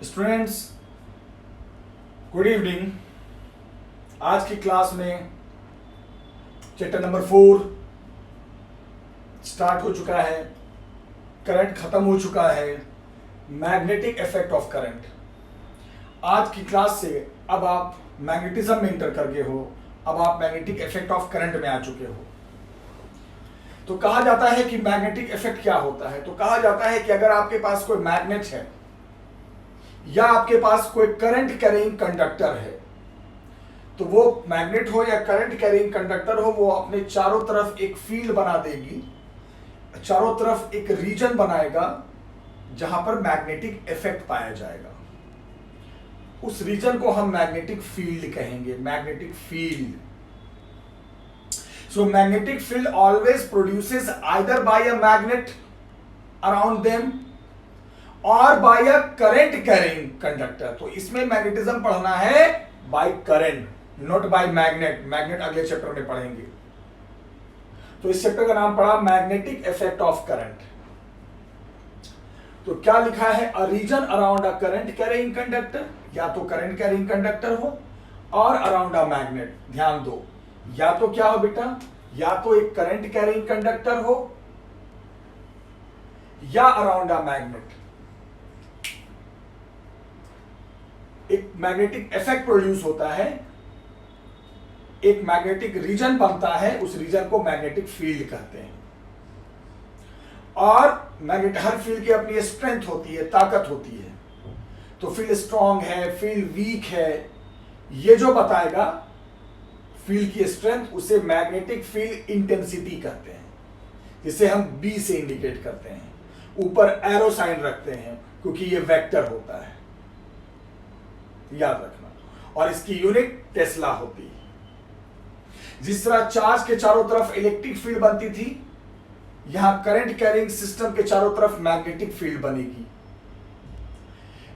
Students, good evening. आज की class में चैप्टर नंबर 4 स्टार्ट हो चुका है। करंट खत्म हो चुका है। Magnetic effect of current. आज की क्लास से अब आप मैग्नेटिज्म में इंटर कर गए हो। अब आप मैग्नेटिक इफेक्ट ऑफ करंट में आ चुके हो। तो कहा जाता है कि मैग्नेटिक इफेक्ट क्या होता है। तो कहा जाता है कि अगर आपके पास कोई मैग्नेट है या आपके पास कोई करंट कैरिंग कंडक्टर है, तो वो मैग्नेट हो या करंट कैरिंग कंडक्टर हो, वो अपने चारों तरफ एक फील्ड बना देगी, चारों तरफ एक रीजन बनाएगा जहां पर मैग्नेटिक इफेक्ट पाया जाएगा। उस रीजन को हम मैग्नेटिक फील्ड कहेंगे। Magnetic field. So magnetic field always produces either by a magnet around them और by a current carrying conductor. तो इसमें मैग्नेटिज्म पढ़ना है by current, not by magnet. Magnet अगले चैप्टर में पढ़ेंगे। तो इस चैप्टर का नाम पड़ा मैग्नेटिक इफेक्ट ऑफ करंट। तो क्या लिखा है? A region around a current carrying conductor, या तो करंट कैरिंग कंडक्टर हो और अराउंड अ मैग्नेट। ध्यान दो, या तो क्या हो बेटा, या तो एक करंट कैरिंग कंडक्टर हो या अराउंड अ मैग्नेट। एक मैग्नेटिक इफेक्ट प्रोड्यूस होता है, एक मैग्नेटिक रीजन बनता है, उस रीजन को मैग्नेटिक फील्ड कहते हैं। और मैग्नेट, हर फील्ड की अपनी स्ट्रेंथ होती है, ताकत होती है। तो फील्ड स्ट्रांग है, फील्ड वीक है, ये जो बताएगा फील्ड की स्ट्रेंथ, उसे मैग्नेटिक फील्ड इंटेंसिटी कहते हैं, जिसे हम बी से इंडिकेट करते हैं। ऊपर एरो साइन रखते हैं क्योंकि ये वेक्टर होता है, याद रखना। और इसकी यूनिट टेस्ला होती है। जिस तरह चार्ज के चारों तरफ इलेक्ट्रिक फील्ड बनती थी, यहां करंट कैरिंग सिस्टम के चारों तरफ मैग्नेटिक फील्ड बनेगी।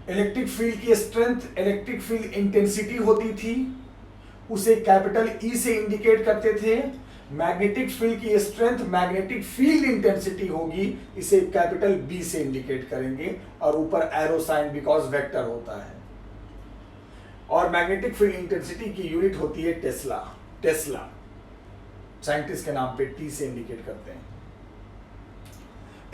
इलेक्ट्रिक फील्ड की स्ट्रेंथ, इलेक्ट्रिक फील्ड इंटेंसिटी होती थी, उसे कैपिटल ई से इंडिकेट करते थे। मैग्नेटिक फील्ड की स्ट्रेंथ, मैग्नेटिक फील्ड इंटेंसिटी होगी, इसे कैपिटल बी से इंडिकेट करेंगे। और ऊपर एरो साइन, बिकॉज वेक्टर होता है। और मैग्नेटिक फील्ड इंटेंसिटी की यूनिट होती है टेस्ला। टेस्ला साइंटिस्ट के नाम पे टी से इंडिकेट करते हैं।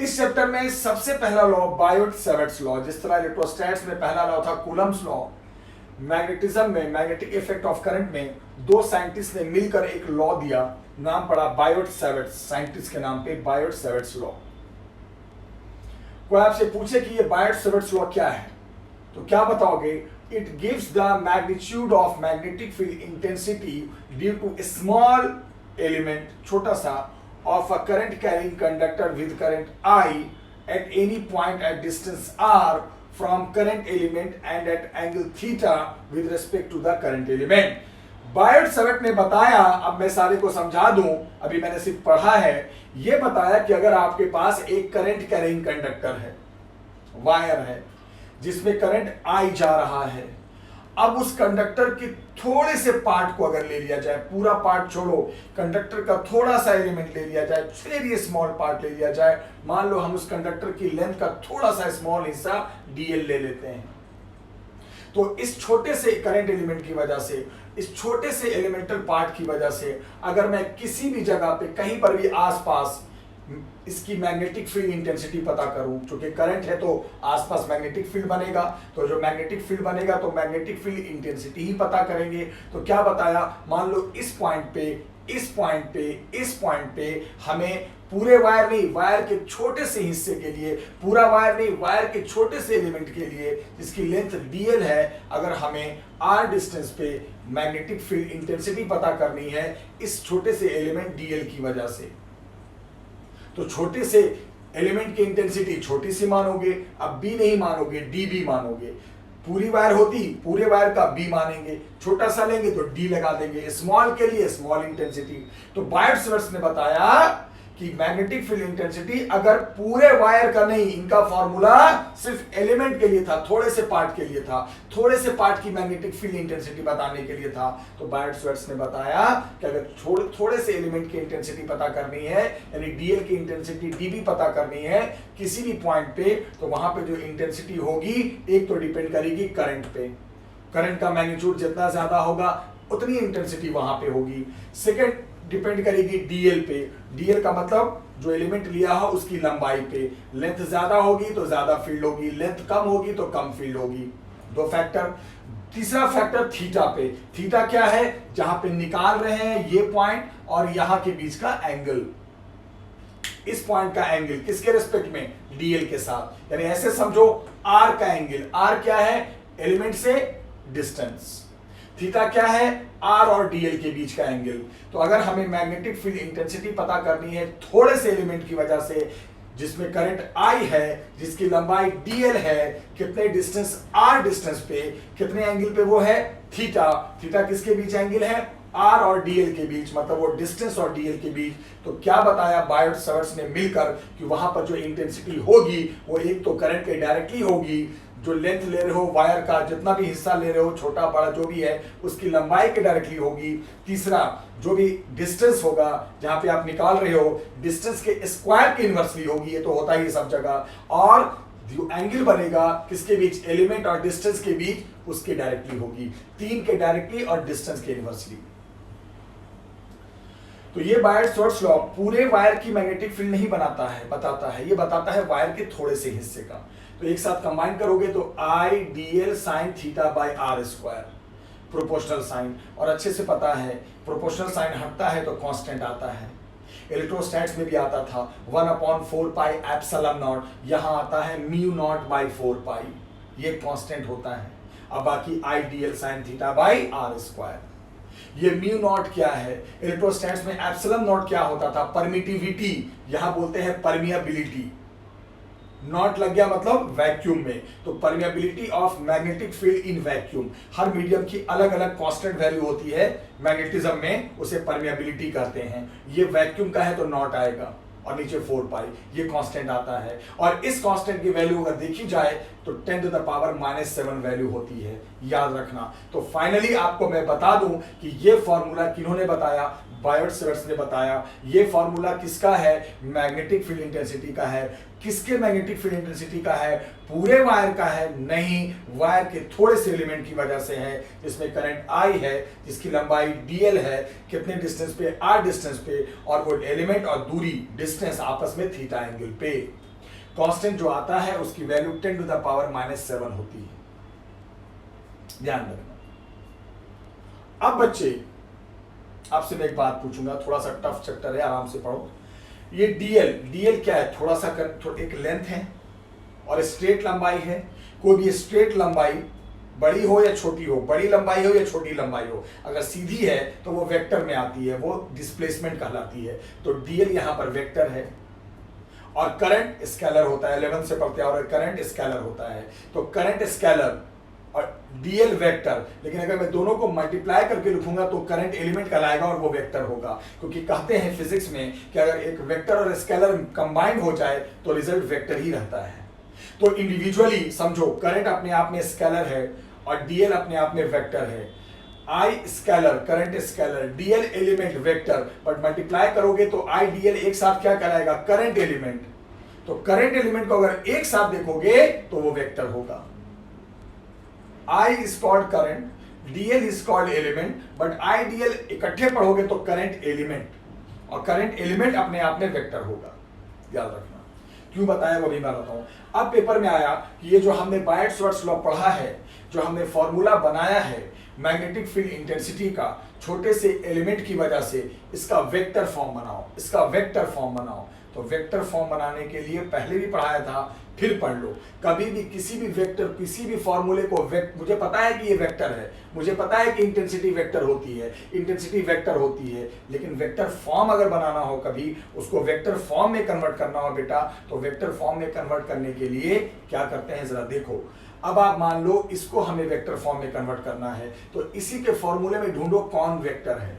इस चैप्टर में सबसे पहला लॉ बायोट-सैवर्ट्स लॉ, जिस तरह इलेक्ट्रोस्टैट्स में पहला लॉ था कूलम्स लॉ, मैग्नेटिज्म में, मैग्नेटिक इफेक्ट ऑफ करंट में दो साइंटिस्ट ने मिलकर एक लॉ दिया, नाम पड़ा बायोट-सैवर्ट्स। साइंटिस्ट के नाम पे बायोट-सैवर्ट्स लॉ। कोई आपसे पूछे कि ये बायोट-सैवर्ट्स लॉ क्या है, तो क्या बताओगे? It gives the magnitude of magnetic field intensity due to a small element, छोटा सा, of a current carrying conductor with current I at any point at distance r from current element and at angle theta with respect to the current element. Biot-Savart ने बताया, अब मैं सारे को समझा दूं, अभी मैंने सिर्फ पढ़ा है, ये बताया कि अगर आपके पास एक करंट कैरिंग कंडक्टर है, वायर है, जिसमें करंट आई जा रहा है, अब उस कंडक्टर के थोड़े से पार्ट को अगर ले लिया जाए, पूरा पार्ट छोड़ो, कंडक्टर का थोड़ा सा एलिमेंट ले लिया जाए, वेरी स्मॉल पार्ट ले लिया जाए, मान लो हम उस कंडक्टर की लेंथ का थोड़ा सा स्मॉल हिस्सा डीएल ले लेते हैं, तो इस छोटे से करंट एलिमेंट की वजह से, इस छोटे से एलिमेंटल पार्ट की वजह से, अगर मैं किसी भी जगह पे कहीं पर भी आसपास इसकी मैग्नेटिक फील्ड इंटेंसिटी पता करूं, क्योंकि करंट है तो आसपास मैग्नेटिक फील्ड बनेगा, तो जो मैग्नेटिक फील्ड बनेगा तो मैग्नेटिक फील्ड इंटेंसिटी ही पता करेंगे। तो क्या बताया, मान लो इस पॉइंट पे, इस पॉइंट पे, इस पॉइंट पे हमें पूरे वायर नहीं, वायर के छोटे से हिस्से के लिए, पूरा वायर नहीं, वायर के छोटे से एलिमेंट के लिए जिसकी लेंथ डीएल है, अगर हमें आर डिस्टेंस पे मैग्नेटिक फील्ड इंटेंसिटी पता करनी है इस छोटे से एलिमेंट डीएल की वजह से, तो छोटे से एलिमेंट की इंटेंसिटी छोटी सी मानोगे, अब बी नहीं मानोगे, डी बी मानोगे। पूरी वायर होती, पूरे वायर का बी मानेंगे, छोटा सा लेंगे तो डी लगा देंगे, स्मॉल के लिए स्मॉल इंटेंसिटी। तो बायोट-सैवर्ट्स ने बताया कि मैग्नेटिक फील्ड इंटेंसिटी अगर पूरे वायर का नहीं, इनका फॉर्मूला सिर्फ एलिमेंट के लिए था, थोड़े से पार्ट के लिए था, थोड़े से पार्ट की मैग्नेटिक फील्ड इंटेंसिटी बताने के लिए था। तो बायट-स्वर्ट्ज ने बताया कि अगर थोड़े से एलिमेंट की इंटेंसिटी पता करनी है, यानी डीएल की इंटेंसिटी डीबी पता करनी है किसी भी पॉइंट पे, तो वहां पे जो इंटेंसिटी होगी एक तो डिपेंड करेगी करंट पे, करंट का मैग्नीट्यूड जितना ज्यादा होगा उतनी इंटेंसिटी वहां पे होगी। सेकंड डिपेंड करेगी डीएल पे, डीएल का मतलब जो एलिमेंट लिया हो उसकी लंबाई पे, लेंथ ज्यादा होगी तो ज्यादा फील्ड होगी, लेंथ कम होगी तो कम फील्ड होगी। दो फैक्टर। तीसरा फैक्टर थीटा पे, थीटा क्या है, जहां पे निकाल रहे हैं ये पॉइंट और यहां के बीच का एंगल, इस पॉइंट का एंगल किसके रिस्पेक्ट में, डीएल के साथ। यानी ऐसे समझो आर का एंगल, आर क्या है, एलिमेंट से डिस्टेंस, थीटा क्या है, आर और डीएल के बीच का एंगल। तो अगर हमें मैग्नेटिक फील्ड इंटेंसिटी पता करनी है थोड़े से एलिमेंट की वजह से, जिसमें करंट आई है, जिसकी लंबाई डीएल है, कितने डिस्टेंस आर डिस्टेंस पे, कितने एंगल पे वो है, थीटा, थीटा किसके बीच एंगल है, आर और डीएल के बीच, मतलब वो डिस्टेंस और डीएल के बीच। तो क्या बताया बायट-स्वर्ट्ज ने मिलकर कि वहां पर जो इंटेंसिटी होगी वो एक तो करंट के डायरेक्टली होगी, जो लेंथ ले रहे हो वायर का, जितना भी हिस्सा ले रहे हो, छोटा बड़ा जो भी है, उसकी लंबाई के डायरेक्टली होगी। तीसरा, जो भी डिस्टेंस होगा जहां पे आप निकाल रहे हो, डिस्टेंस के स्क्वायर की इनवर्सली होगी, ये तो होता ही सब जगह। और जो एंगल बनेगा किसके बीच, एलिमेंट और डिस्टेंस के बीच, उसके डायरेक्टली होगी। तीन के डायरेक्टली और डिस्टेंस के इनवर्सली। तो ये बायट-स्वर्ट्ज लॉ पूरे वायर की मैग्नेटिक फील्ड नहीं बताता है, ये बताता है वायर के थोड़े से हिस्से का। तो एक साथ कंबाइन करोगे तो I dl sine theta by r square, proportional sine. और अच्छे से पता है प्रोपोर्शनल साइन हटता है तो कांस्टेंट आता है, इलेक्ट्रोस्टैट्स में भी आता था 1/4 पाई एप्सिलॉन नॉट, यहां आता है म्यू नॉट बाई 4 पाई, ये कांस्टेंट होता है। अब बाकी I dl sine theta by r square, ये म्यू नॉट क्या है, इलेक्ट्रोस्टैट्स में एप्सिलॉन नॉट क्या होता था, परमिटिविटी, यहां बोलते हैं परमिएबिलिटी, नॉट लग गया मतलब वैक्यूम में, तो permeability of magnetic field in vacuum. Her medium की अलग अलग कांस्टेंट वैल्यू होती है मैग्नेटिज्म में, उसे परमिएबिलिटी कहते हैं। ये वैक्यूम का है तो नॉट आएगा और नीचे 4 पाई, ये कांस्टेंट आता है। और इस कांस्टेंट की वैल्यू अगर देखी जाए तो 10⁻⁻7 वैल्यू होती है, याद रखना। तो फाइनली आपको मैं बता दूं कि ये फॉर्मूला किन्होंने बताया, बायट-स्वर्ट्ज ने बताया। ये फॉर्मूला किसका है, मैग्नेटिक फील्ड इंटेंसिटी का है। किसके मैग्नेटिक फील्ड इंटेंसिटी का है, पूरे वायर का है, नहीं, वायर के थोड़े से एलिमेंट की वजह से है, जिसमें करंट आई है, जिसकी लंबाई डीएल है, कितने डिस्टेंस पे, आर डिस्टेंस पे, और वो एलिमेंट और दूरी डिस्टेंस आपस में थीटा एंगल पे। कांस्टेंट जो आता है उसकी वैल्यू 10⁻⁻7 होती है, ध्यान रखना। अब बच्चे आपसे मैं एक बात पूछूंगा, थोड़ा सा टफ चैप्टर है, आराम से पढ़ो। ये डीएल क्या है, थोड़ा सा एक लेंथ है और स्ट्रेट लंबाई है। कोई भी स्ट्रेट लंबाई बड़ी हो या छोटी हो, बड़ी लंबाई हो या छोटी लंबाई हो, अगर सीधी है तो वो वेक्टर में आती है, वो डिस्प्लेसमेंट कहलाती है। तो डीएल यहां पर वेक्टर है और करंट स्केलर होता है, 11 से पढ़ते हैं, और करंट स्केलर होता है। तो करंट स्केलर और डीएल वेक्टर, लेकिन अगर मैं दोनों को मल्टीप्लाई करके लिखूंगा तो करंट एलिमेंट कहलाएगा और वो वेक्टर होगा, क्योंकि कहते हैं फिजिक्स में कि अगर एक वेक्टर और स्केलर कंबाइंड हो जाए तो रिजल्ट वेक्टर ही रहता है। तो इंडिविजुअली समझो, करंट अपने आप में स्केलर है और डीएल अपने आप में वेक्टर है। I scalar, current scalar, dl element vector, but multiply करोगे तो आई डीएल एक साथ क्या कहलाएगा, करंट एलिमेंट। तो करंट एलिमेंट को अगर एक साथ देखोगे तो वो वेक्टर होगा। I is called current, DL is called element, but IDL इकट्ठे पढ़ोगे तो करंट एलिमेंट, और करंट एलिमेंट अपने आप में वेक्टर होगा, याद रखना। क्यों बताया वो भी मैं बताऊं। अब पेपर में आया कि ये जो हमने बायट-स्वर्ट्ज लॉ पढ़ा है, जो हमने फॉर्मूला बनाया है मैग्नेटिक फील्ड इंटेंसिटी का, छोटे से एलिमेंट की वजह से इसका वेक्टर फॉर्म बनाओ, इसका वेक्टर फॉर्म बनाओ। तो वेक्टर फॉर्म बनाने के लिए पहले भी पढ़ाया था, फिर पढ़ लो। कभी भी किसी भी वेक्टर, किसी भी फॉर्मूले को मुझे पता है कि ये वेक्टर है, मुझे पता है कि इंटेंसिटी वेक्टर होती है, इंटेंसिटी वेक्टर होती है, लेकिन वेक्टर फॉर्म अगर बनाना हो, कभी उसको वेक्टर फॉर्म में कन्वर्ट करना हो बेटा, तो वेक्टर फॉर्म में कन्वर्ट करने के लिए क्या करते हैं जरा देखो। अब आप मान लो इसको हमें वेक्टर फॉर्म में कन्वर्ट करना है, तो इसी के फॉर्मूले में ढूंढो कौन वेक्टर है,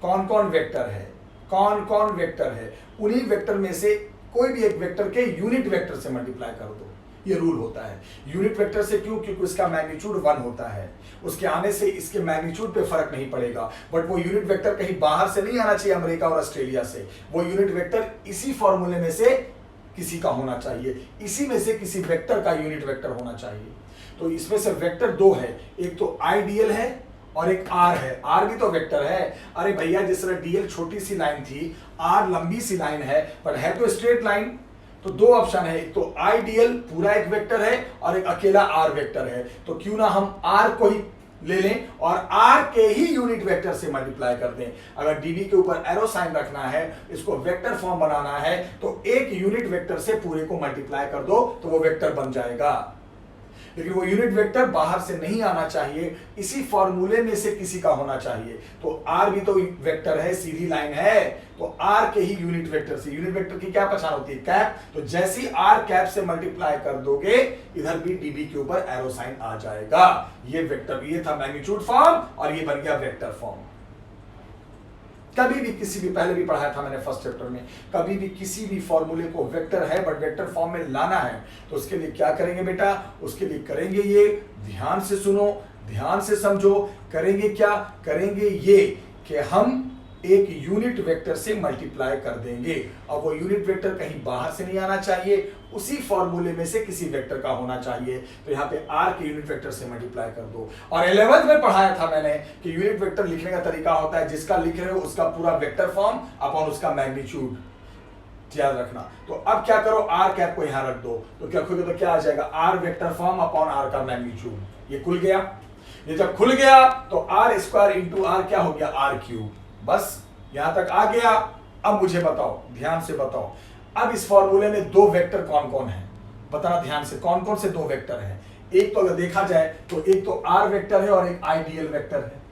कौन कौन वेक्टर है। कौन कौन वेक्टर है, उन्हीं वेक्टर में से कोई भी एक वेक्टर के यूनिट वेक्टर से मल्टीप्लाई कर दो। ये रूल होता है। यूनिट वेक्टर से क्यों? क्योंकि उसका मैग्नीट्यूड 1 होता है, उसके आने से इसके मैग्नीट्यूड पे फर्क नहीं पड़ेगा। बट वो यूनिट वेक्टर कहीं बाहर से नहीं आना चाहिए, अमेरिका और ऑस्ट्रेलिया से। वो यूनिट वेक्टर इसी फॉर्मूले में से किसी का होना चाहिए, इसी में से किसी वेक्टर का यूनिट वेक्टर होना चाहिए। तो इसमें से वेक्टर दो है, एक तो आइडियल है और एक आर है। आर भी तो वेक्टर है। अरे भैया, जिस तरह डीएल छोटी सी लाइन थी, आर लंबी सी लाइन है, पर है तो स्ट्रेट लाइन। तो दो ऑप्शन है, एक तो आइडियल पूरा एक वेक्टर है और एक अकेला आर वेक्टर है। तो क्यों ना हम आर को ही ले लें और आर के ही यूनिट वेक्टर से मल्टीप्लाई कर दें। अगर डीबी के ऊपर एरो साइन रखना है, इसको वेक्टर फॉर्म बनाना है, तो एक यूनिट वेक्टर से पूरे को मल्टीप्लाई कर दो तो वो वेक्टर बन जाएगा। लेकिन वो यूनिट वेक्टर बाहर से नहीं आना चाहिए, इसी फॉर्मूले में से किसी का होना चाहिए। तो आर भी तो वेक्टर है, सीधी लाइन है, तो आर के ही यूनिट वेक्टर से। यूनिट वेक्टर की क्या पहचान होती है? कैप। तो जैसी आर कैप से मल्टीप्लाई कर दोगे, इधर भी डीबी के ऊपर एरो साइन आ जाएगा। ये वेक्टर, ये था मैग्नीट्यूड फॉर्म और ये बन गया वेक्टर फॉर्म। कभी भी किसी भी, पहले भी पढ़ाया था मैंने फर्स्ट चैप्टर में, कभी भी किसी भी फॉर्मूले को वेक्टर है बट वेक्टर फॉर्म में लाना है तो उसके लिए क्या करेंगे बेटा? उसके लिए करेंगे ये, ध्यान से सुनो, ध्यान से समझो। करेंगे क्या? करेंगे ये कि हम एक यूनिट वेक्टर से मल्टीप्लाई कर देंगे। अब वो यूनिट वेक्टर कहीं बाहर से नहीं आना चाहिए, उसी फॉर्मूले में से किसी वेक्टर का होना चाहिए। तो यहाँ पे आर के यूनिट वेक्टर से मल्टीप्लाई कर दो। और 11th में पढ़ाया था मैंने कि यूनिट वेक्टर लिखने का तरीका होता है, जिसका लिख रहे हो उसका पूरा वेक्टर फॉर्म अपॉन उसका मैग्नीट्यूड, याद रखना। तो अब क्या करो, आर कैप को यहां रख दो, तो क्या खुल, तो क्या आ जाएगा? R vector form upon R का मैग्नीट्यूड। ये खुल गया। ये जब खुल गया तो आर स्क्वायर इंटू आर क्या हो गया? R cube. बस यहां तक आ गया। अब मुझे बताओ, ध्यान से बताओ, अब इस फॉर्मूले में दो वेक्टर कौन कौन है? बताना ध्यान से, कौन कौन से दो वेक्टर हैं? एक तो अगर देखा जाए तो एक तो आर वेक्टर है और एक आइडियल वेक्टर है।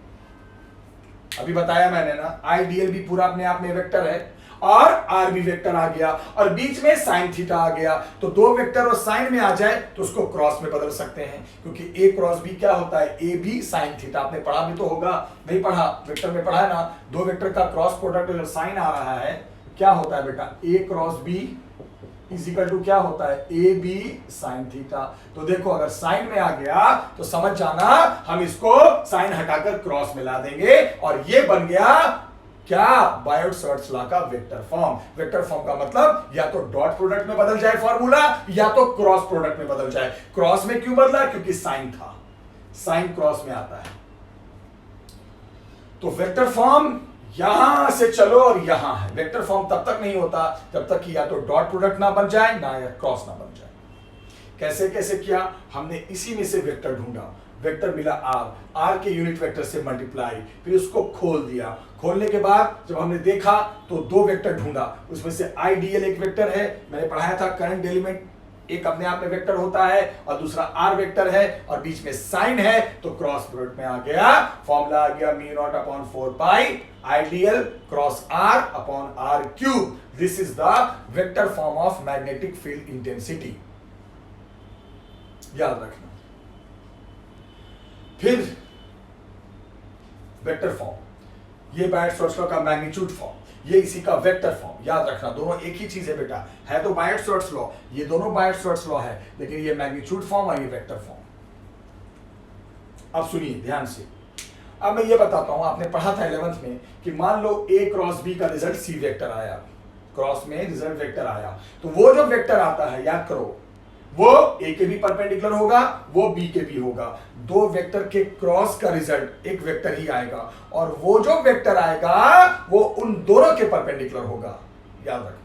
अभी बताया मैंने ना, आइडियल भी पूरा अपने आप में वेक्टर है और आर भी वेक्टर आ गया और बीच में साइन थीटा आ गया। तो दो वेक्टर और साइन में आ जाए तो उसको क्रॉस में बदल सकते हैं, क्योंकि ए क्रॉस बी क्या होता है? A B sine theta. आपने पढ़ा भी तो होगा, नहीं पढ़ा? वेक्टर में पढ़ा है ना, दो वेक्टर का क्रॉस प्रोडक्ट अगर साइन आ रहा है क्या होता है बेटा? A cross B is equal to क्या होता है? A B sine theta. तो देखो, अगर साइन में आ गया तो समझ जाना हम इसको साइन हटाकर क्रॉस में ला देंगे और ये बन गया क्या? बायोट-सवर्ट्स लॉ का वेक्टर फॉर्म। वेक्टर फॉर्म का मतलब या तो डॉट प्रोडक्ट में बदल जाए फॉर्मूला या तो क्रॉस प्रोडक्ट में बदल जाए। क्रॉस में क्यों बदला? क्योंकि साइन था, साइन क्रॉस में आता है। तो वेक्टर फॉर्म यहां से चलो और यहां है। वेक्टर फॉर्म तब तक नहीं होता जब तक कि या तो डॉट प्रोडक्ट ना बन जाए ना या क्रॉस ना बन जाए। कैसे कैसे किया? हमने इसी में से वेक्टर ढूंढा, वेक्टर मिला आर, आर के यूनिट वेक्टर से मल्टीप्लाई, फिर उसको खोल दिया। खोलने के बाद जब हमने देखा तो दो वेक्टर ढूंढा, उसमें से आइडियल एक वेक्टर है, मैंने पढ़ाया था करंट एलिमेंट एक अपने आप में वेक्टर होता है और दूसरा आर वेक्टर है और बीच में साइन है, तो क्रॉस प्रोडक्ट में आ गया, फॉर्मूला आ गया mu naught upon 4 pi I DL cross R upon R cube. This is the vector form of magnetic field intensity, याद रखना। फिर वेक्टर फॉर्म, ये बायोट-सवर्ट्स लॉ का मैग्नीट्यूड फॉर्म, ये इसी का वेक्टर फॉर्म, याद रखना। दोनों एक ही चीज है बेटा, है तो बायोट-सवर्ट्स लॉ, ये दोनों बायोट-सवर्ट्स लॉ है, लेकिन ये मैग्नीट्यूड फॉर्म और ये वेक्टर फॉर्म। अब सुनिए ध्यान से, अब मैं ये बताता हूं, आपने पढ़ा था 11th में कि मान लो ए क्रॉस बी का रिजल्ट सी वेक्टर आया, क्रॉस में रिजल्ट वेक्टर आया, तो वो जो वेक्टर आता है याद करो, वो ए के भी परपेंडिकुलर होगा, वो बी के भी होगा। दो वेक्टर के क्रॉस का रिजल्ट एक वेक्टर ही आएगा और वो जो वेक्टर आएगा वो उन दोनों के परपेंडिकुलर होगा, याद रखना।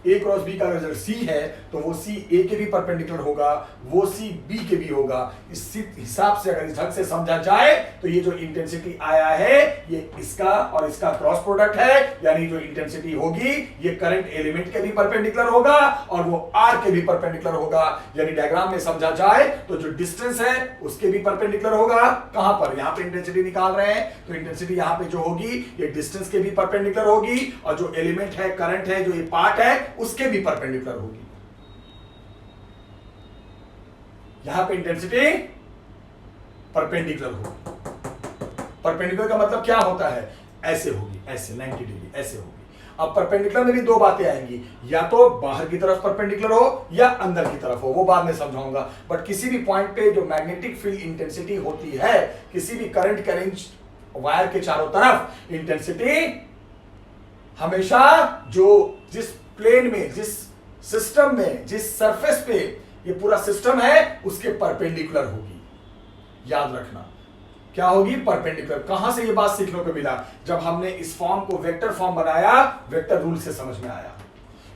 ए क्रॉस बी का रिजल्ट सी है तो वो सी ए के भी परपेंडिकुलर होगा, वो सी बी के भी होगा। इस हिसाब से अगर इस ढंग से समझा जाए तो ये जो इंटेंसिटी आया है ये इसका और इसका क्रॉस प्रोडक्ट है, यानी जो इंटेंसिटी होगी ये करंट एलिमेंट के भी परपेंडिकुलर होगा और वो आर के भी परपेंडिकुलर होगा। यानी डायग्राम में समझा जाए तो जो डिस्टेंस है उसके भी परपेंडिकुलर होगा। कहां पर? यहां पे इंटेंसिटी निकाल रहे हैं तो इंटेंसिटी यहां पे जो होगी ये डिस्टेंस के भी परपेंडिकुलर होगी और जो एलिमेंट है, करंट है, जो ये पार्ट है उसके भी परपेंडिकुलर होगी। यहां पे इंटेंसिटी परपेंडिकुलर होगी। परपेंडिकुलर का मतलब क्या होता है? ऐसे होगी, ऐसे 90 डिग्री ऐसे होगी। अब परपेंडिकुलर में भी दो बातें आएंगी, या तो बाहर की तरफ परपेंडिकुलर हो या अंदर की तरफ हो, वो बाद में समझाऊंगा। बट किसी भी पॉइंट पे जो मैग्नेटिक फील्ड इंटेंसिटी होती है, किसी भी करंट कैरिंग वायर के चारों तरफ इंटेंसिटी हमेशा जो जिस प्लेन में, जिस सिस्टम में, जिस सरफेस पे ये पूरा सिस्टम है उसके परपेंडिकुलर होगी। याद रखना क्या होगी, परपेंडिकुलर। कहां से ये बात सीखने को मिला, जब हमने इस फॉर्म को वेक्टर फॉर्म बनाया, वेक्टर रूल से समझ में आया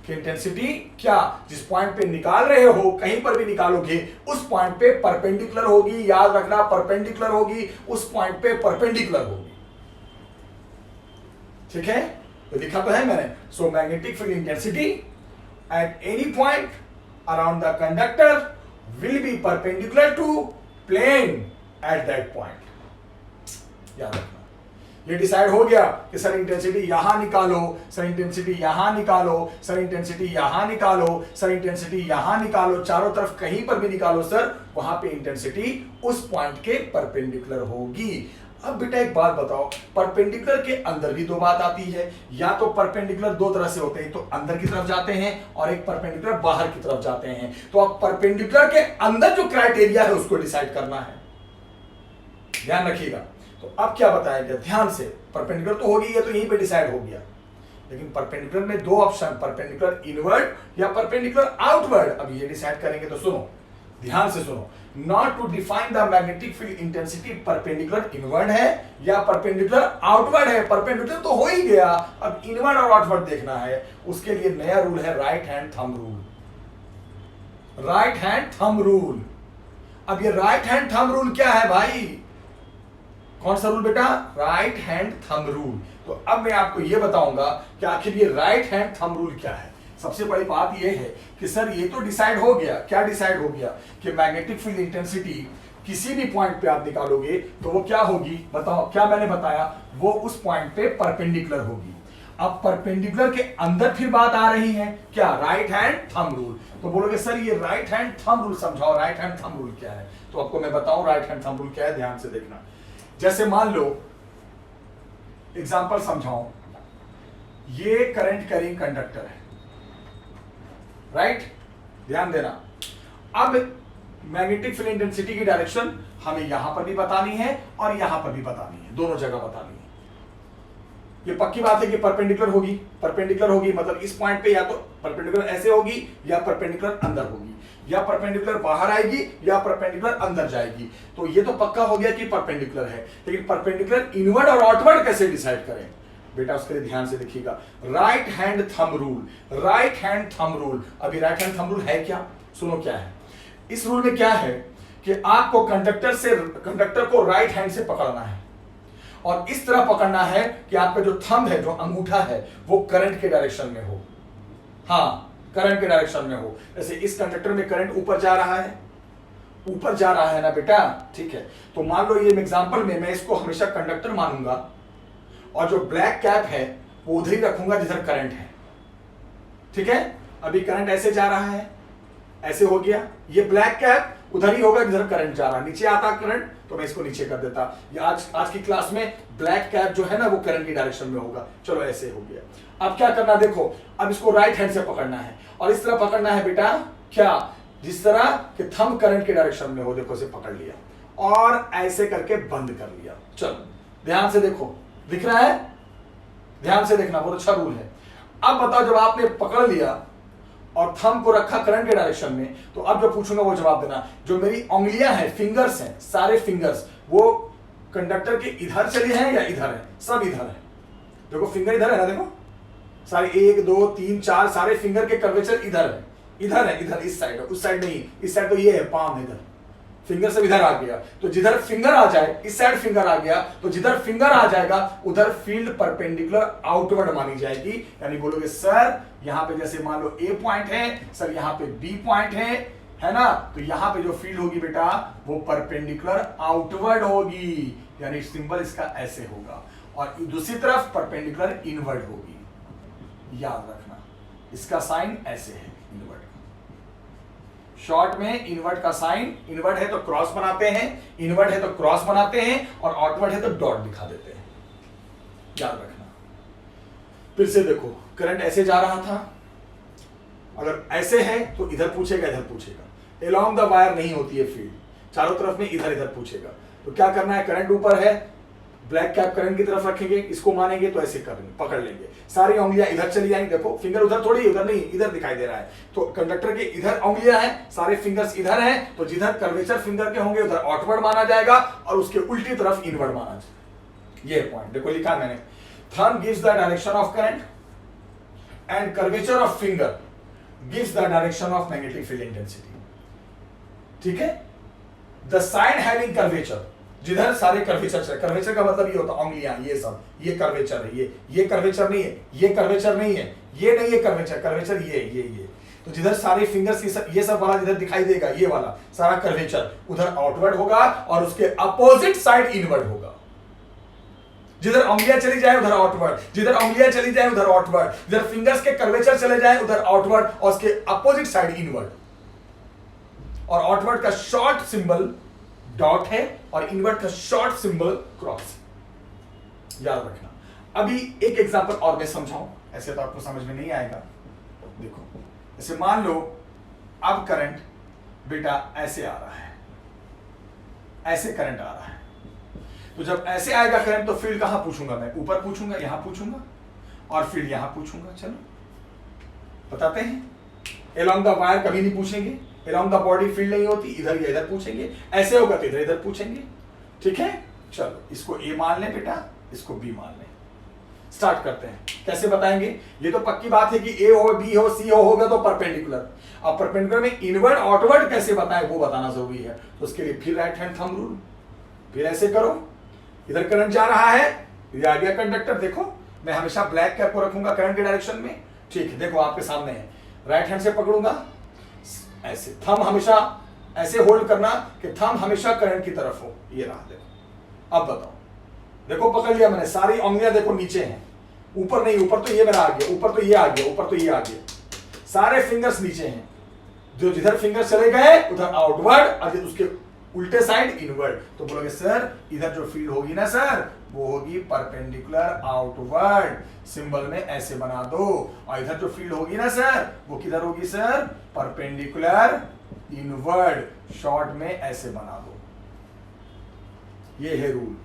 कि इंटेंसिटी क्या जिस पॉइंट पे निकाल रहे हो, कहीं पर भी निकालोगे उस पॉइंट पे परपेंडिकुलर होगी। याद रखना, परपेंडिकुलर होगी, उस पॉइंट पे परपेंडिकुलर होगी। ठीक है, तो लिखा तो है मैंने। So magnetic field intensity at any point around the conductor will be perpendicular to plane at that point. याद रखना, ये डिसाइड हो गया कि सर इंटेंसिटी यहां निकालो, सर इंटेंसिटी यहां निकालो, सर इंटेंसिटी यहां निकालो, सर इंटेंसिटी यहां निकालो, चारों तरफ कहीं पर भी निकालो सर, वहां पे इंटेंसिटी उस पॉइंट के परपेंडिकुलर होगी। अब बेटा एक बात बताओ, परपेंडिकुलर के अंदर भी दो बात आती है, या तो परपेंडिकुलर दो तरह से होते हैं, तो अंदर की तरफ जाते हैं और एक परपेंडिकुलर बाहर की तरफ जाते हैं। तो अब परपेंडिकुलर के अंदर जो क्राइटेरिया है उसको डिसाइड करना है, ध्यान रखिएगा। तो अब क्या बताया गया, ध्यान से, परपेंडिकुलर तो हो गई है तो यहीं पे डिसाइड हो गया, लेकिन परपेंडिकुलर में दो ऑप्शन, परपेंडिकुलर इनवर्ड या परपेंडिकुलर आउटवर्ड। अब ये डिसाइड करेंगे तो सुनो, ध्यान से सुनो। Not to define the magnetic field intensity perpendicular inward है या परपेंडिकुलर आउटवर्ड है। परपेंडिकुलर तो हो ही गया, अब इनवर्ड और आउटवर्ड देखना है। उसके लिए नया रूल है right hand thumb rule. Right hand thumb rule, अब ये राइट हैंड थंब रूल क्या है भाई, कौन सा रूल बेटा, राइट हैंड थंब रूल। तो अब मैं आपको यह बताऊंगा कि आखिर ये राइट हैंड थंब रूल क्या है। सबसे बड़ी बात यह है कि सर ये तो डिसाइड हो गया, क्या डिसाइड हो गया कि मैग्नेटिक फील्ड इंटेंसिटी किसी भी पॉइंट पे आप निकालोगे तो वो क्या होगी, बताओ, क्या मैंने बताया, वो उस पॉइंट पे परपेंडिकुलर होगी। अब परपेंडिकुलर के अंदर फिर बात आ रही है, क्या, राइट हैंड थंब रूल। तो बोलोगे सर ये राइट हैंड थंब रूल समझाओ, राइट हैंड थंब रूल क्या है। तो आपको मैं बताऊं राइट हैंड थंब रूल क्या है, ध्यान से देखना। जैसे मान लो, एग्जांपल समझाऊं, ये करंट कैरिंग कंडक्टर है, राइट, ध्यान देना। अब मैग्नेटिक फील्ड इंटेंसिटी की डायरेक्शन हमें यहां पर भी बतानी है और यहां पर भी बतानी है, दोनों जगह बतानी है। ये पक्की बात है कि परपेंडिकुलर होगी, परपेंडिकुलर होगी मतलब इस पॉइंट पे या तो परपेंडिकुलर ऐसे होगी या परपेंडिकुलर अंदर होगी, या परपेंडिकुलर बाहर आएगी या परपेंडिकुलर अंदर जाएगी। तो ये तो पक्का हो गया कि परपेंडिकुलर है, लेकिन परपेंडिकुलर इनवर्ड और आउटवर्ड कैसे डिसाइड करें बेटा, उसके लिए ध्यान से देखिएगा। Right hand thumb rule, right hand thumb rule. अभी राइट हैंड थंब रूल है क्या, सुनो क्या है। इस रूल में क्या है कि आपको कंडक्टर को राइट हैंड से पकड़ना है और इस तरह पकड़ना है कि आपका जो थंब है, जो अंगूठा है, वो करंट के डायरेक्शन में हो। हाँ, करंट के डायरेक्शन में हो। जैसे इस कंडक्टर में करंट ऊपर जा रहा है, ऊपर जा रहा है ना बेटा, ठीक है। तो मान लो ये एग्जांपल में मैं इसको हमेशा कंडक्टर मानूंगा और जो ब्लैक कैप है वो उधर ही रखूंगा जिधर करंट है, ठीक है। अभी करंट ऐसे जा रहा है, ऐसे हो गया, ये ब्लैक कैप उधर ही होगा जिधर करंट जा रहा है। नीचे आता करंट तो मैं इसको नीचे कर देता। ये आज की क्लास में ब्लैक कैप जो है ना वो करंट की डायरेक्शन में होगा। चलो ऐसे हो गया। अब क्या करना, देखो, अब इसको राइट हैंड से पकड़ना है और इस तरह पकड़ना है बेटा, क्या, जिस तरह कि थंब करंट के डायरेक्शन में हो। देखो इसे पकड़ लिया और ऐसे करके बंद कर लिया। चलो ध्यान से देखो, दिख रहा है, ध्यान से देखना, बहुत अच्छा रूल है। अब बताओ, जब आपने पकड़ लिया और थंब को रखा करंट के डायरेक्शन में, तो अब जो पूछूंगा वो जवाब देना। जो मेरी उंगलियां हैं, फिंगर्स हैं, सारे फिंगर्स वो कंडक्टर के इधर चले हैं या इधर है, सब इधर है। देखो फिंगर इधर है ना, देखो सारे 1 2 3 4 सारे फिंगर के कर्वेचर इधर है, इधर है, इधर, इस साइड, उस साइड नहीं, इस साइड तो ये है, पाम इधर, फिंगर सब इधर आ गया। तो जिधर फिंगर आ जाए, इस साइड फिंगर आ गया, तो जिधर फिंगर आ जाएगा उधर फील्ड परपेंडिकुलर आउटवर्ड मानी जाएगी। यानी बोलोगे सर यहां पे जैसे मान लो ए पॉइंट है, सर यहां पे बी पॉइंट है ना, तो यहां पे जो फील्ड होगी बेटा वो परपेंडिकुलर आउटवर्ड होगी। यानी सिंबल इसका ऐसे होगा और दूसरी तरफ परपेंडिकुलर इनवर्ड होगी। याद रखना, इसका साइन ऐसे है इनवर्ड। शॉर्ट में इनवर्ट का साइन, इनवर्ट है तो क्रॉस बनाते हैं, इनवर्ट है तो क्रॉस बनाते हैं और आउटवर्ट है तो डॉट दिखा देते हैं। याद रखना। फिर से देखो, करंट ऐसे जा रहा था, अगर ऐसे है तो इधर पूछेगा इधर पूछेगा, अलोंग द वायर नहीं होती है फील्ड, चारों तरफ में इधर इधर पूछेगा। तो क्या करना है, करंट ऊपर है, ब्लैक कैप करंट की तरफ रखेंगे, इसको मानेंगे तो ऐसे करेंगे, पकड़ लेंगे, सारी उंगलियां इधर चली जाएंगी। देखो फिंगर उधर थोड़ी, उधर नहीं, इधर दिखाई दे रहा है, तो कंडक्टर के इधर उंगलियां हैं, सारे फिंगर्स इधर हैं, तो जिधर कर्वेचर फिंगर के होंगे उधर आउटवर्ड माना जाएगा और उसके उल्टी तरफ इनवर्ड माना जाएगा। ये पॉइंट देखो लिखा मैंने, thumb gives the direction of current and curvature of finger gives the direction of magnetic field intensity. ठीक है, द साइड हैविंग कर्वेचर, जिधर सारे कर्वेचर है, कर्वेचर का मतलब ये होता है उंगलियां, ये सब, ये कर्वेचर है, ये कर्वेचर नहीं है, ये कर्वेचर नहीं है, ये नहीं है कर्वेचर, कर्वेचर ये। तो जिधर सारे फिंगर्स ये सब वाला जिधर दिखाई देगा, ये वाला सारा कर्वेचर उधर आउटवर्ड होगा और उसके अपोजिट साइड इनवर्ड होगा। जिधर उंगलियां चली जाए उधर आउटवर्ड, जिधर उंगलियां चली जाए उधर आउटवर्ड, जिधर फिंगर्स के कर्वेचर चले जाए उधर आउटवर्ड और उसके अपोजिट साइड इनवर्ड। और आउटवर्ड का शॉर्ट सिंबल डॉट है और इनवर्ट का शॉर्ट सिंबल क्रॉस, याद रखना। अभी एक एग्जांपल और मैं समझाऊं, ऐसे तो आपको समझ में नहीं आएगा। देखो जैसे मान लो अब करंट बेटा ऐसे आ रहा है, ऐसे करंट आ रहा है, तो जब ऐसे आएगा करंट तो फील्ड कहां पूछूंगा मैं, ऊपर पूछूंगा, यहां पूछूंगा, और फील्ड यहां पूछूंगा। चलो बताते हैं, अलोंग द वायर कभी नहीं पूछेंगे, अलोंग द बॉडी फील्ड नहीं होती, इधर या इधर पूछेंगे, ऐसे होगा तो इधर इधर पूछेंगे। ठीक है, चलो इसको ए मान ले बेटा, इसको बी मान ले। स्टार्ट करते हैं, कैसे बताएंगे। ये तो पक्की बात है कि ए हो, बी हो, सी होगा तो परपेंडिकुलर। अब परपेंडिकुलर में इनवर्ड आउटवर्ड कैसे बताएं वो बताना जरूरी है, तो उसके लिए फिर राइट हैंड थंब रूल, फिर ऐसे करो, इधर करंट जा रहा है, ये आ गया कंडक्टर। देखो मैं हमेशा ब्लैक कैप को रखूंगा करंट के डायरेक्शन में। ठीक है, देखो आपके सामने है, राइट हैंड से पकड़ूंगा ऐसे, थंब हमेशा ऐसे होल्ड करना कि थंब हमेशा करंट की तरफ हो, ये रहा। देखो अब बताओ, देखो पकड़ लिया मैंने, सारी उंगलियां देखो नीचे हैं, ऊपर नहीं, ऊपर तो ये मेरा आ गया, ऊपर तो ये आ गया, ऊपर तो ये आ गया, सारे फिंगर्स नीचे हैं। जो जिधर फिंगर्स चले गए उधर आउटवर्ड और उसके उल्टे साइड इनवर्ड। तो बोलोगे सर इधर जो फील्ड होगी ना सर वो होगी परपेंडिकुलर आउटवर्ड, सिंबल में ऐसे बना दो। और इधर जो फील्ड होगी ना सर वो किधर होगी सर, परपेंडिकुलर इनवर्ड, शॉर्ट में ऐसे बना दो। ये है रूल।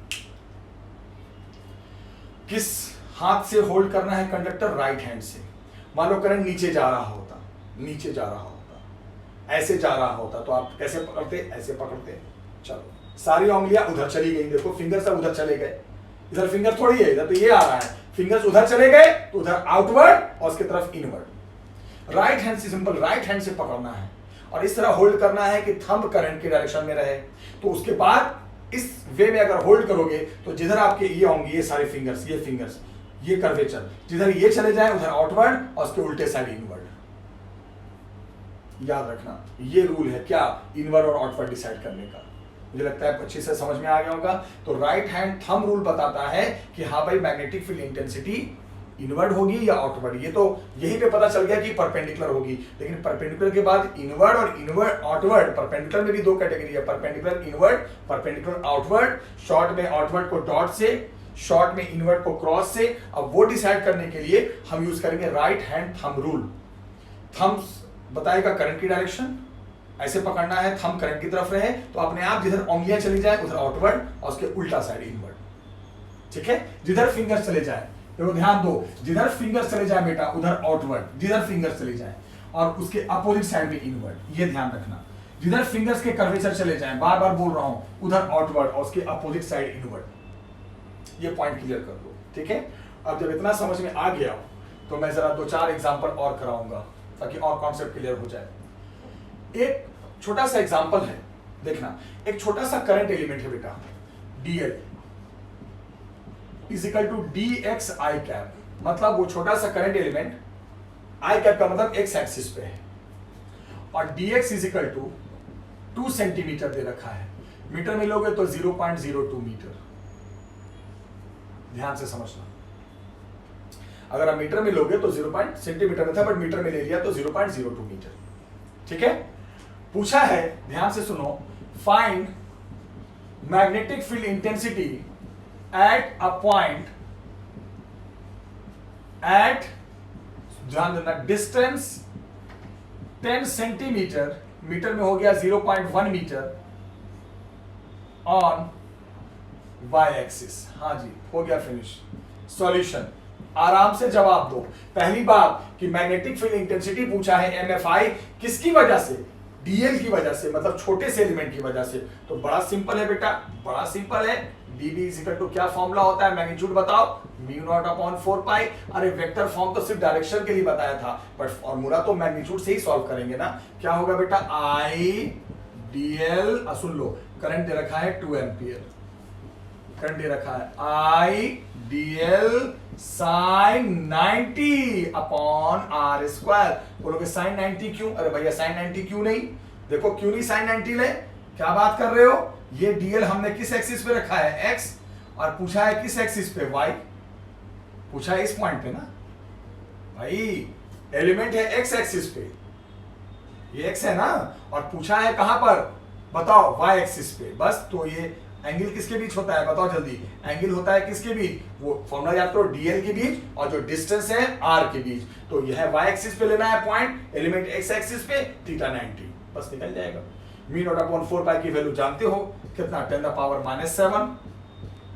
किस हाथ से होल्ड करना है कंडक्टर, राइट हैंड से। मान लो करंट नीचे जा रहा होता, नीचे जा रहा होता, ऐसे जा रहा होता तो आप कैसे पकड़ते, ऐसे पकड़ते। चलो सारी उंगलियां उधर चली गई, देखो फिंगर्स सब उधर चले गए, इधर फिंगर थोड़ी है, इधर तो ये आ रहा है, फिंगर्स उधर चले गए तो उधर आउटवर्ड और उसके तरफ इनवर्ड। राइट हैंड से सिंपल राइट हैंड से पकड़ना है और इस तरह होल्ड करना है कि थंब करंट के डायरेक्शन में रहे। तो उसके बाद इस वे में अगर होल्ड करोगे तो जिधर आपके ये होंगे, ये सारे फिंगर्स, ये फिंगर्स, ये कर्वेचर, जिधर ये चले जाए उधर आउटवर्ड और उसके उल्टे साइड इनवर्ड। याद रखना ये रूल है क्या, इनवर्ड और आउटवर्ड डिसाइड करने का। मुझे लगता है अच्छे से समझ में आ गया होगा। तो राइट हैंड थंब रूल बताता है कि हाँ भाई मैग्नेटिक फील्ड इंटेंसिटी इनवर्ड होगी या आउटवर्ड। ये तो यहीं पे पता चल गया कि परपेंडिकुलर होगी, लेकिन परपेंडिकुलर के बाद इनवर्ड और इनवर्ड आउटवर्ड, परपेंडिकुलर में भी दो कैटेगरी है, perpendicular inward, perpendicular outward. Short में आउटवर्ड को डॉट से, शॉर्ट में इनवर्ड को क्रॉस से। अब वो डिसाइड करने के लिए हम यूज करेंगे right hand thumb rule. Thumb बताएगा करंट की डायरेक्शन, ऐसे पकड़ना है, थंब करंट की तरफ रहे तो अपने आप जिधर उंगलियां चली जाए उधर आउटवर्ड और उसके उल्टा साइड इनवर्ड। ठीक है, जिधर फिंगर चले जाए, तो ध्यान दो, जिधर फिंगर चले जाए बेटा उधर आउटवर्ड, जिधर फिंगर चले जाए और उसके अपोजिट साइड में इनवर्ड। ये ध्यान रखना, जिधर फिंगर्स के कर्वेचर चले जाए, बार बार बोल रहा हूं, उधर आउटवर्ड और उसके अपोजिट साइड इनवर्ड। ये पॉइंट क्लियर कर दो। ठीक है, अब जब इतना समझ में आ गया तो मैं जरा दो चार एग्जांपल और कराऊंगा ताकि और कॉन्सेप्ट क्लियर हो जाए। एक छोटा सा एग्जांपल है, देखना, एक छोटा सा करंट एलिमेंट है बेटा, DL is equal to dx i cap. मतलब वो छोटा सा करंट एलिमेंट, i कैप का मतलब x एक्सिस पे है, और dx is equal to 2 centimetre दे रखा है। मीटर में लोगे तो 0.02 मीटर। ध्यान से समझना, अगर आप मीटर में लोगे तो 0. सेंटीमीटर में था बट मीटर में ले लिया तो 0.02 मीटर। ठीक है, पूछा है, ध्यान से सुनो, find magnetic field intensity at a point at, ध्यान देना, डिस्टेंस 10 सेंटीमीटर, मीटर में हो गया 0.1 मीटर, ऑन वाई एक्सिस। हाँ जी, हो गया फिनिश। सॉल्यूशन, आराम से जवाब दो। पहली बात कि मैग्नेटिक फील्ड इंटेंसिटी पूछा है एमएफआई, किसकी वजह से? डीएल की वजह से, मतलब छोटे से एलिमेंट की वजह से। तो बड़ा सिंपल है बेटा, बड़ा सिंपल है। डीबी इज इक्वल टू क्या फॉर्मूला होता है, मैग्नीट्यूड बताओ, म्यू नॉट अपॉन 4 पाई। अरे वेक्टर फॉर्म तो सिर्फ डायरेक्शन के लिए बताया था, बट फॉर्मूला तो मैग्नीट्यूड से ही सॉल्व करेंगे ना। क्या होगा बेटा, आई डीएल, सुन लो, करंट दे रखा है 2 एम्पियर, करंट दे रखा है I dl sine 90 upon r square. बोलोगे साइन 90 क्यों? अरे भैया साइन 90 क्यों नहीं? देखो क्यों नहीं साइन 90 ले, क्या बात कर रहे हो? ये डीएल हमने किस एक्सिस पे रखा है, एक्स, और पूछा है किस एक्सिस पे, वाई। पूछा है इस पॉइंट पे ना भाई, एलिमेंट है एक्स एक्सिस पे, ये एक्स है ना, और पूछा है कहां पर, बताओ, वाई एक्सिस पे। बस, तो ये एंगल किसके बीच होता है, बताओ जल्दी। एंगल होता है किसके बीच? वो फॉर्मूला याद करो, डीएल के बीच और जो डिस्टेंस है आर के बीच। तो यह वाई एक्सिस पे लेना है पॉइंट, एलिमेंट एक्स एक्सिस पे, थीटा 90, बस निकल जाएगा। म्यू नॉट अपॉन 4 पाई की वैल्यू जानते हो कितना, 10⁻⁻7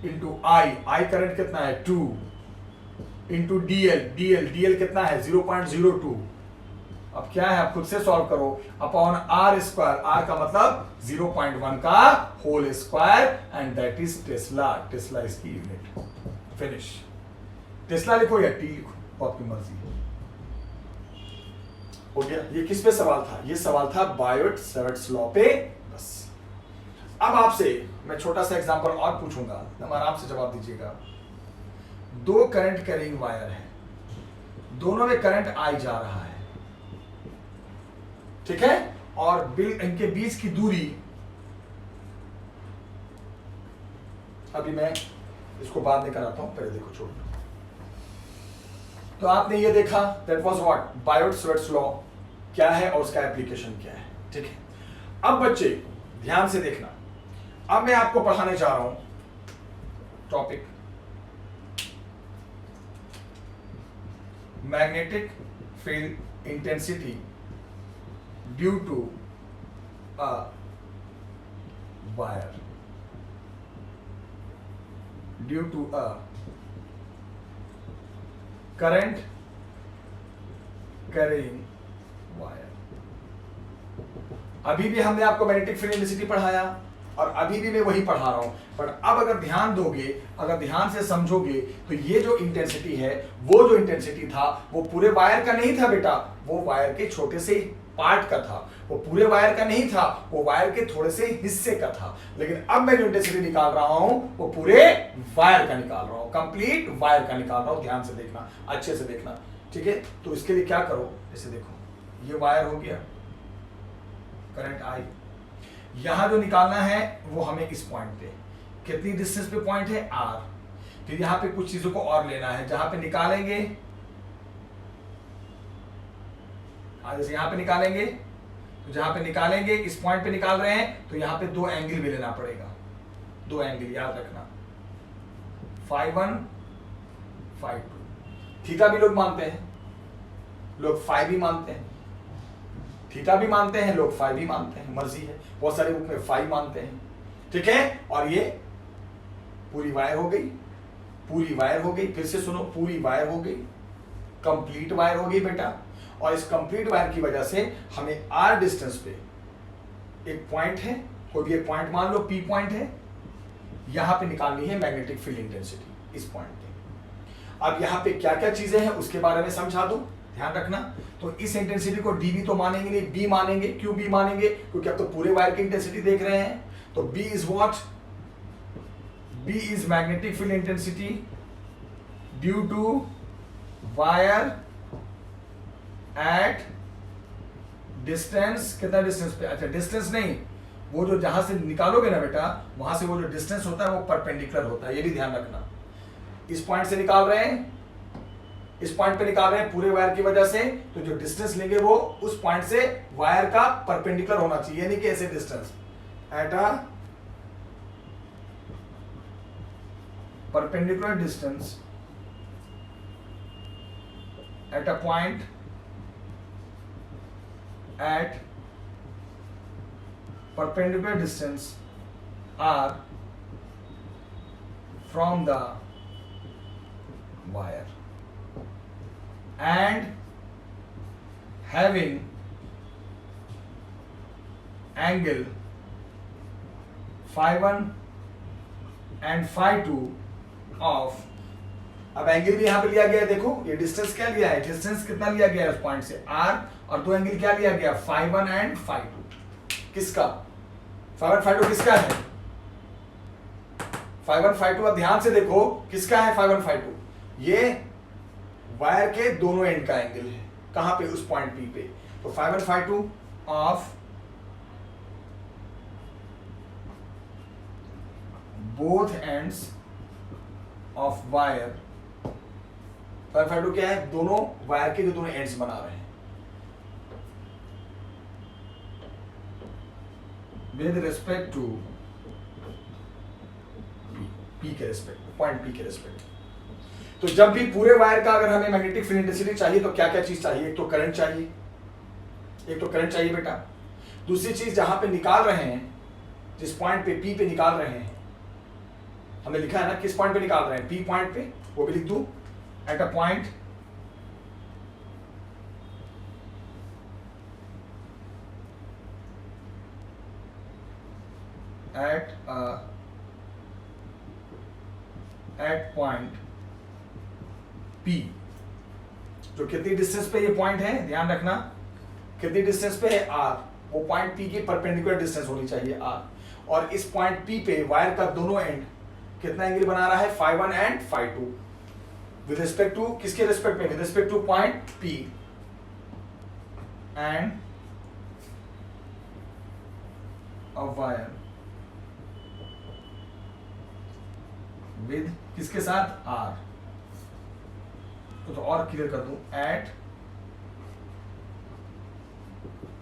इंटू आई करंट कितना है 2, इंटू डीएल कितना है 0.02। अब क्या है, आप खुद से सॉल्व करो, अपॉन आर स्क्वायर, आर का मतलब 0.1 का whole square, and that is tesla. Tesla इसकी यूनिट। फिनिश। टेस्ला लिखो या टी लिखो, वो आपकी मर्जी है। हो गया। ये किस पे सवाल था? ये सवाल था बायोट-सैवर्ट्स लॉ पे। बस अब आपसे मैं छोटा सा एग्जांपल और पूछूंगा, तुम आराम से जवाब दीजिएगा। दो करंट कैरिंग वायर है, दोनों में करंट आई जा रहा है, ठीक है, और इनके बीच की दूरी, अभी मैं इसको बाद में कराता हूं, पहले देखो छोड़। तो आपने ये देखा, दैट वाज व्हाट, बायोट-सैवर्ट्स लॉ क्या है और उसका एप्लीकेशन क्या है, ठीक है। अब बच्चे ध्यान से देखना, अब मैं आपको पढ़ाने जा रहा हूं topic magnetic field intensity due to a wire, due to a current carrying wire. अभी भी हमने आपको मैग्नेटिक फील्ड इंटेंसिटी पढ़ाया और अभी भी मैं वही पढ़ा रहा हूं, पर अब अगर ध्यान दोगे, अगर ध्यान से समझोगे, तो ये जो इंटेंसिटी है, वो जो इंटेंसिटी था वो पूरे वायर का नहीं था बेटा, वो वायर के छोटे से पार्ट का था, वो पूरे वायर का नहीं था, वो वायर के थोड़े से हिस्से का था। लेकिन अब मैं जो इंटेंसिटी निकाल रहा हूं वो पूरे वायर का निकाल रहा हूं, कंप्लीट वायर का निकाल रहा हूं। ध्यान से देखना, अच्छे से देखना, ठीक है। तो इसके लिए क्या करो, जैसे देखो ये वायर हो गया, करंट आई, यहां जो निकालना है वो हमें इस पॉइंट पे, कितनी डिस्टेंस पे पॉइंट है, आर। फिर यहां पे कुछ चीजों को और लेना है, जहां पे निकालेंगे, जैसे यहां पे निकालेंगे, तो जहां पे निकालेंगे इस पॉइंट पे निकाल रहे हैं, तो यहां पे दो एंगल भी लेना पड़ेगा, दो एंगल याद रखना, φ1 φ2। थीटा भी लोग मानते हैं, लोग फाई भी मानते हैं, थीटा भी मानते हैं लोग, फाई भी मानते हैं, मर्जी है। बहुत सारे बुक में फाई मानते हैं, ठीक है। और ये पूरी वायर हो गई, पूरी वायर हो गई, फिर से सुनो, पूरी वायर हो गई, कंप्लीट वायर हो गई बेटा। और इस कंप्लीट वायर की वजह से हमें आर डिस्टेंस पे एक पॉइंट है, कोई भी एक पॉइंट मान लो, पी पॉइंट है, यहां पे निकालनी है मैग्नेटिक फील्ड इंटेंसिटी, इस पॉइंट पे। अब यहां पे क्या क्या चीजें हैं उसके बारे में समझा दो, ध्यान रखना। तो इस इंटेंसिटी को डीबी तो मानेंगे नहीं, बी मानेंगे। क्यों बी मानेंगे? क्योंकि अब तो पूरे वायर की इंटेंसिटी देख रहे हैं। तो B is what, B is magnetic field intensity due to wire at distance, कितना डिस्टेंस पे, अच्छा डिस्टेंस नहीं, वो जो जहां से निकालोगे ना बेटा, वहां से वो जो डिस्टेंस होता है वो परपेंडिकुलर होता है, ये भी ध्यान रखना। इस पॉइंट से निकाल रहे हैं, इस पॉइंट पे निकाल रहे हैं पूरे वायर की वजह से, तो जो डिस्टेंस लेंगे वो उस पॉइंट से वायर का परपेंडिकुलर होना चाहिए, यानी कि ऐसे distance at a perpendicular distance at a point at perpendicular distance r from the wire and having angle phi1 and phi2 of, अब एंगल भी यहां पे लिया गया है, देखो ये डिस्टेंस क्या लिया है, डिस्टेंस कितना लिया गया है उस पॉइंट से r, और दो एंगल क्या लिया गया, phi1 एंड phi2। किसका phi1 phi2 किसका है, phi1 phi2 अब ध्यान से देखो किसका है phi1 phi2, ये वायर के दोनों एंड का एंगल है, कहां पे, उस पॉइंट P पे। तो phi1 phi2 of both ends of wire, phi1 phi2 क्या है, दोनों वायर के जो दोनों एंड्स बना रहे हैं विद रिस्पेक्ट टू P के रिस्पेक्ट, पॉइंट P के रिस्पेक्ट। तो जब भी पूरे वायर का अगर हमें मैग्नेटिक फील्ड इंटेंसिटी चाहिए तो क्या क्या चीज चाहिए, एक तो करंट चाहिए, एक तो करंट चाहिए बेटा, दूसरी चीज जहां पे निकाल रहे हैं, जिस पॉइंट पे P पे निकाल रहे हैं, हमने लिखा है ना किस पॉइंट पे निकाल रहे हैं, P पॉइंट पे, वो भी लिख दूं, at a point at point P, जो कितनी डिस्टेंस पे ये पॉइंट है, ध्यान रखना कितनी डिस्टेंस पे है r, वो पॉइंट P की परपेंडिकुलर डिस्टेंस होनी चाहिए r, और इस पॉइंट P पे वायर का दोनों एंड कितना एंगल बना रहा है, phi1 and phi2 with respect to, किसके रिस्पेक्ट में, with respect to point P and a wire with किसके साथ, R। तो और क्लियर कर दूं, एट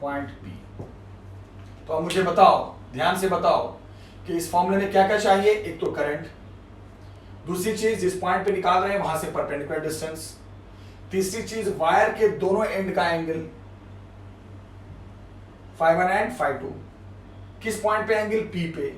पॉइंट P। तो अब मुझे बताओ, ध्यान से बताओ कि इस फॉर्मूले में क्या क्या चाहिए, एक तो करंट, दूसरी चीज जिस पॉइंट पे निकाल रहे हैं वहां से परपेंडिकुलर डिस्टेंस, तीसरी चीज वायर के दोनों एंड का एंगल phi1 एंड phi2, किस पॉइंट पे एंगल, P पे,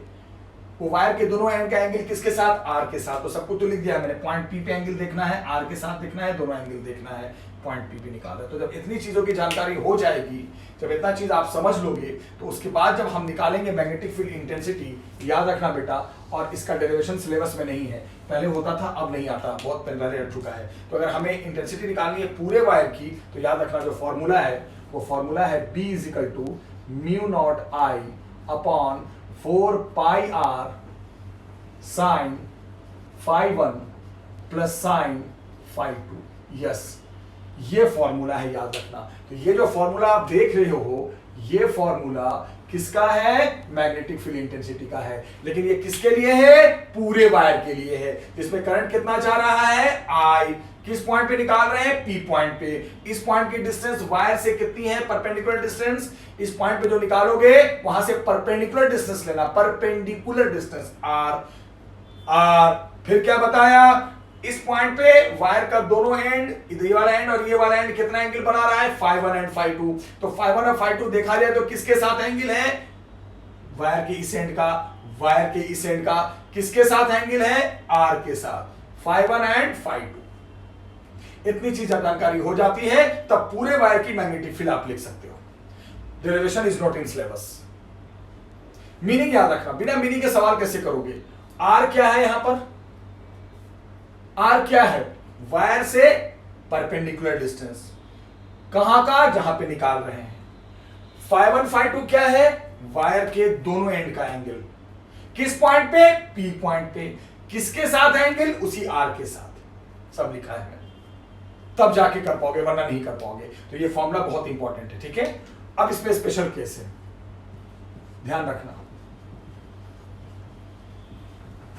वो वायर के दोनों एंड का एंगल किसके साथ, R के साथ। तो सब कुछ तो लिख दिया मैंने, पॉइंट P पे एंगल देखना है, R के साथ देखना है, दोनों एंगल देखना है, पॉइंट P पे निकाल रहे। तो जब इतनी चीजों की जानकारी हो जाएगी, जब इतना चीज आप समझ लोगे, तो उसके बाद जब हम निकालेंगे मैग्नेटिक फील्ड इंटेंसिटी, याद रखना बेटा, और इसका डेरिवेशन सिलेबस में नहीं है, पहले होता था अब नहीं आता, बहुत पहले हट चुका है। तो अगर हमें इंटेंसिटी निकालनी है पूरे वायर की, तो याद रखना जो फॉर्मूला है वो फॉर्मूला है B is equal to mu not I upon 4 pi R sine phi1 plus sine phi2। Yes, ये फॉर्मूला है, याद रखना। तो ये जो फॉर्मूला आप देख रहे हो, ये फॉर्मूला किसका है, मैग्नेटिक फील्ड इंटेंसिटी का है, लेकिन ये किसके लिए है, पूरे वायर के लिए है, जिसमें करंट कितना जा रहा है, I, किस पॉइंट पे निकाल रहे हैं, P पॉइंट पे। इस पॉइंट की डिस्टेंस वायर से कितनी है, परपेंडिकुलर डिस्टेंस, इस पॉइंट पे जो निकालोगे वहां से परपेंडिकुलर डिस्टेंस लेना, परपेंडिकुलर डिस्टेंस R। फिर क्या बताया, इस पॉइंट पे वायर का दोनों एंड, ये वाला एंड और ये वाला एंड कितना एंगल बना रहा है, phi1 एंड phi2। तो phi1 और phi2 देखा जाए तो किसके साथ एंगल है, वायर के इस एंड का, वायर के इस एंड का किसके साथ एंगल है, R के साथ, phi1 एंड phi2। इतनी चीज जानकारी हो जाती है तब पूरे वायर की मैग्नेटिक फील्ड आप लिख सकते हो। Derivation is not in syllabus. Meaning याद रखना, बिना मीनिंग के सवाल कैसे करोगे। R क्या है यहां पर, R क्या है, वायर से परपेंडिकुलर डिस्टेंस, कहां का, जहां पे निकाल रहे हैं। phi1 phi2 क्या है, वायर के दोनों एंड का एंगल, किस पॉइंट पे, P पॉइंट पे, किसके साथ एंगल, उसी R के साथ। सब लिखा है मैंने, तब जाके कर पाओगे, वरना नहीं कर पाओगे। तो ये फॉर्मूला बहुत इंपॉर्टेंट है, ठीक है। अब इसमें स्पेशल केस है, ध्यान रखना।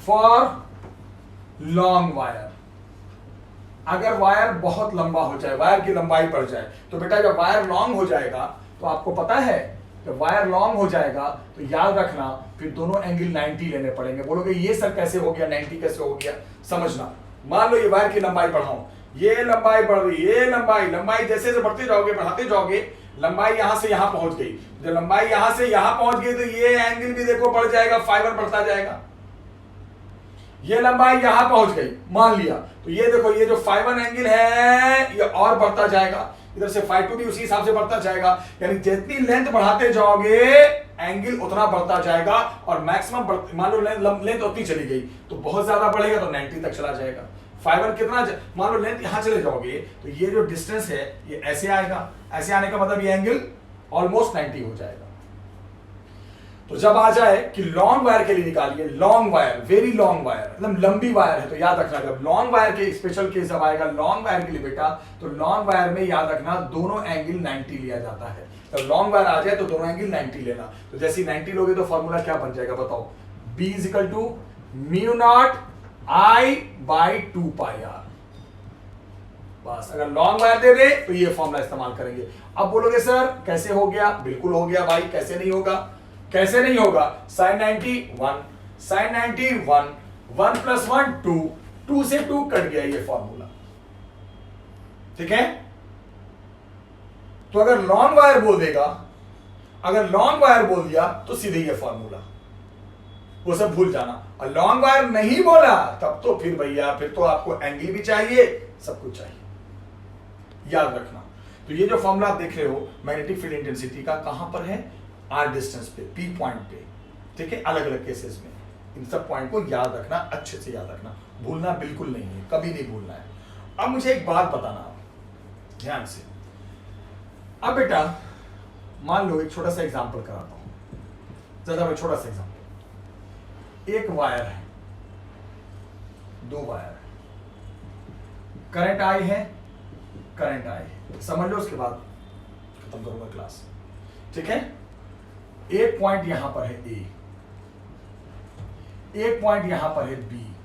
फॉर लॉन्ग वायर, अगर वायर बहुत लंबा हो जाए, वायर की लंबाई बढ़ जाए, तो बेटा जब वायर लॉन्ग हो जाएगा तो आपको पता है, जब वायर लॉन्ग हो जाएगा तो याद रखना फिर दोनों एंगल 90 लेने पड़ेंगे। बोलोगे ये सर कैसे हो गया, 90 कैसे हो गया, समझना। मान लो ये वायर की लंबाई बढ़ाऊं, ये लंबाई बढ़ रही, ये लंबाई लंबाई जैसे जैसे बढ़ते जाओगे बढ़ाते जाओगे, लंबाई यहां से यहां पहुंच गई। जब लंबाई यहां से यहां पहुंच गई तो ये एंगल भी देखो बढ़ जाएगा, फाइबर बढ़ता जाएगा। ये लंबाई यहां पहुंच गई मान लिया, तो ये देखो ये जो फाइबर एंगल है ये और बढ़ता जाएगा, इधर से φ2 भी उसी हिसाब से बढ़ता जाएगा। यानी जितनी लेंथ बढ़ाते जाओगे एंगल उतना बढ़ता जाएगा, और मैक्सिमम मान लो लेंथ उतनी चली गई तो बहुत ज्यादा बढ़ेगा तो 90 तक चला जाएगा। फाइबर कितना मान लो लेंथ यहां चले जाओगे तो ये जो डिस्टेंस है ये ऐसे आएगा, ऐसे आने का मतलब ये एंगल ऑलमोस्ट 90 हो जाएगा। तो जब आ जाए कि लॉन्ग वायर के लिए निकालिए, long wire very long wire मतलब लंबी वायर है, तो याद रखना जब लॉन्ग वायर के स्पेशल केस जब आएगा लॉन्ग वायर के लिए बेटा, तो लॉन्ग वायर में याद रखना दोनों एंगल 90 लिया जाता है। तो लॉन्ग वायर आ जाए तो दोनों एंगल 90 लेना। तो जैसे 90 लोगे तो फॉर्मूला क्या बन जाएगा बताओ, B = μ0 I/2πr। बस अगर लॉन्ग वायर दे दे तो ये फॉर्मूला इस्तेमाल करेंगे। अब बोलोगे सर कैसे हो गया, बिल्कुल हो गया भाई, कैसे नहीं होगा, कैसे नहीं होगा। sin 90 1, sin 90 1, 1 + 1 2, 2 से 2 कट गया ये फॉर्मूला, ठीक है। तो अगर लॉन्ग वायर बोल देगा, अगर लॉन्ग वायर बोल दिया तो सीधे ये फॉर्मूला, वो सब भूल जाना। और लॉन्ग वायर नहीं बोला तब तो फिर भैया फिर तो आपको एंगल भी चाहिए, सब कुछ चाहिए, याद रखना। तो ये जो फॉर्मूला आप देख रहे हो मैग्नेटिक फील्ड इंटेंसिटी का, कहां पर है, आर डिस्टेंस पे, पी पॉइंट पे, ठीक है, अलग अलग केसेस में। इन सब पॉइंट को याद रखना, अच्छे से याद रखना, भूलना बिल्कुल नहीं है, कभी नहीं भूलना है। अब मुझे एक बात बताना ध्यान से। अब बेटा मान लो एक छोटा सा एग्जांपल कराता हूं, ज्यादा मैं छोटा सा एग्जांपल। एक वायर है, दो वायर है, करंट आई है, करंट आई है, समझ लो, उसके बाद खत्म करूंगा क्लास, ठीक है। एक पॉइंट यहां पर है ए, एक पॉइंट यहां पर है बी,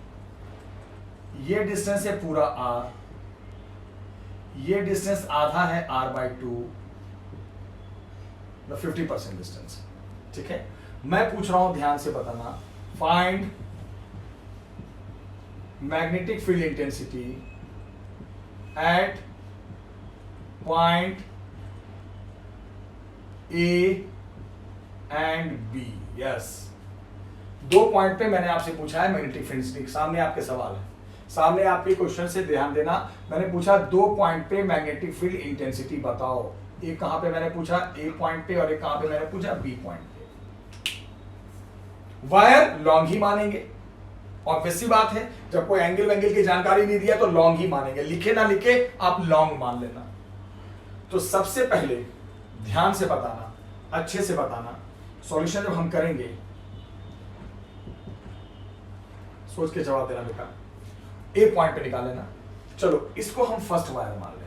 ये डिस्टेंस है पूरा आर, ये डिस्टेंस आधा है r/2, 50% डिस्टेंस, ठीक है। मैं पूछ रहा हूं ध्यान से बताना, find magnetic field intensity at point A and B. Yes, दो पॉइंट पे मैंने आपसे पूछा है मैग्नेटिक फील्ड इंटेंसिटी, सामने आपके सवाल है, सामने आपके क्वेश्चन से ध्यान देना। मैंने पूछा दो पॉइंट पे मैग्नेटिक फील्ड इंटेंसिटी बताओ, एक कहां पे मैंने पूछा, ए पॉइंट पे, और एक कहां पे मैंने पूछा, बी पॉइंट पे। वायर लॉन्ग ही मानेंगे, ऑब्वियस सी बात है, जब कोई एंगल वेंगल की जानकारी नहीं दिया तो लॉन्ग ही मानेंगे, लिखे ना लिखे आप लॉन्ग मान लेना। तो सबसे पहले ध्यान से बताना, अच्छे से बताना, सॉल्यूशन जब हम करेंगे सोच के जवाब देना बेटा। ए पॉइंट पे निकाल लेना, चलो इसको हम फर्स्ट वायर मान लें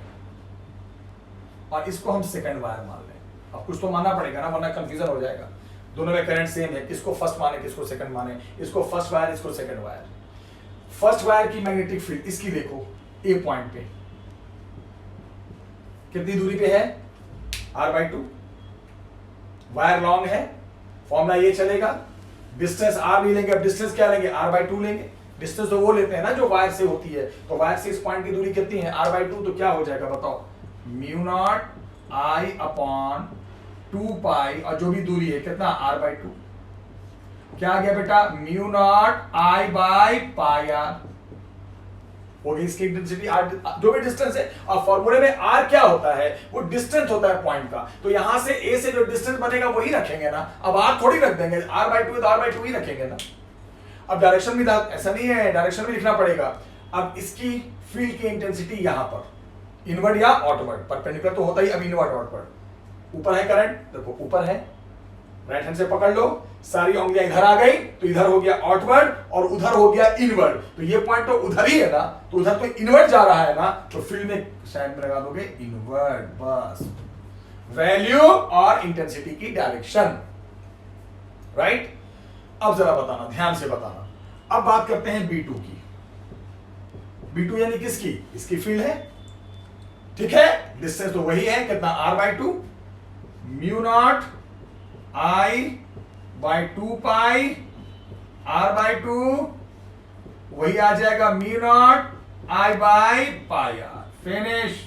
और इसको हम सेकंड वायर मान लें। अब कुछ तो मानना पड़ेगा ना, वरना कंफ्यूजन हो जाएगा। दोनों में करंट सेम है, किसको फर्स्ट माने किसको सेकंड माने, इसको फर्स्ट वायर इसको सेकंड वायर। फर्स्ट वायर की मैग्नेटिक फील्ड इसकी देखो, ए पॉइंट पे कितनी दूरी पे है, r/2, वायर लॉन्ग है, फॉर्मूला ये चलेगा, डिस्टेंस r नहीं लेंगे, अब डिस्टेंस क्या लेंगे, r/2 लेंगे। डिस्टेंस तो वो लेते हैं ना जो वायर से होती है, तो वायर से इस पॉइंट की दूरी कितनी है, r/2, तो क्या हो जाएगा बताओ, μ0 I/2π, और जो भी दूरी है कितना, r/2, क्या आ गया बेटा, μ0 I/πr हो गई इसकी इंटेंसिटी, जो भी डिस्टेंस है। और फॉर्मूले में r क्या होता है, वो डिस्टेंस होता है पॉइंट का, तो यहां से a से जो डिस्टेंस बनेगा वही रखेंगे ना, अब r थोड़ी रख देंगे, r/2 है तो r/2 ही रखेंगे ना। अब डायरेक्शन भी ऐसा नहीं है, डायरेक्शन भी लिखना पड़ेगा। अब इसकी फील्ड की इंटेंसिटी यहां पर इनवर्ड या आउटवर्ड, परपेंडिकुलर तो होता ही, अब इनवर्ड आउटवर्ड। ऊपर है करंट, देखो ऊपर है, राइट हैंड से पकड़ लो, सारी उंगलियां इधर आ गई तो इधर हो गया आउटवर्ड और उधर हो गया इनवर्ड, तो ये पॉइंट तो उधर ही है ना, तो उधर तो इनवर्ड जा रहा है ना, तो फील्ड में साइड में लगा दोगे इनवर्ड, बस वैल्यू और इंटेंसिटी की डायरेक्शन, राइट। अब जरा बताना, ध्यान से बताना। अब बात करते हैं B2 की। B2 यानी किसकी, इसकी फील्ड है, ठीक है, डिस्टेंस तो वही है, कितना, r/2, μ0 I/2π, r/2 वही आ जाएगा, μ0 I by pi R, finish.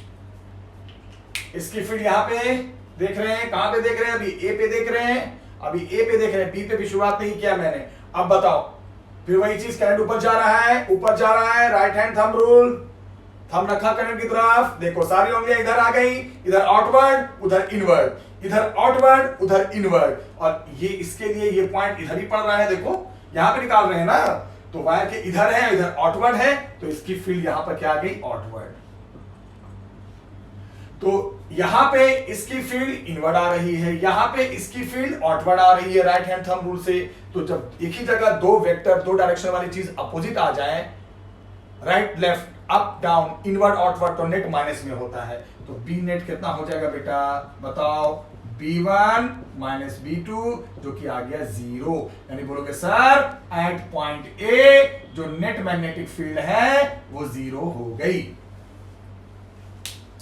इसकी फील्ड यहां पे देख रहे हैं, कहां पे देख रहे हैं, अभी ए पे देख रहे हैं, अभी ए पे देख रहे हैं, बी पे भी शुरुआत नहीं किया मैंने। अब बताओ, फिर वही चीज, करंट ऊपर जा रहा है, ऊपर जा रहा है, right hand thumb rule, thumb रखा करंट की तरफ, देखो सारी उंगलियां इधर आ गई, इधर आउटवर्ड उधर इनवर्ड, इधर आउटवर्ड उधर इनवर्ड, और ये इसके लिए ये पॉइंट इधर ही पड़ रहा है, देखो यहां पे निकाल रहे हैं ना, तो वायर के इधर है, इधर आउटवर्ड है, तो इसकी फील्ड यहां पर क्या आ गई, आउटवर्ड। तो यहां पे इसकी फील्ड इनवर्ड आ रही है, यहां पे इसकी फील्ड आउटवर्ड आ रही है राइट हैंड थंब रूल से। तो जब एक ही जगह दो वेक्टर, दो डायरेक्शन वाली चीज अपोजिट आ जाए, right left up down inward outward, तो नेट माइनस में होता है। तो बी नेट कितना हो जाएगा बेटा, बताओ, B1 माइनस B2, जो कि आ गया 0। यानी बोलोगे सर एट पॉइंट ए जो नेट मैग्नेटिक फील्ड है वो 0 हो गई।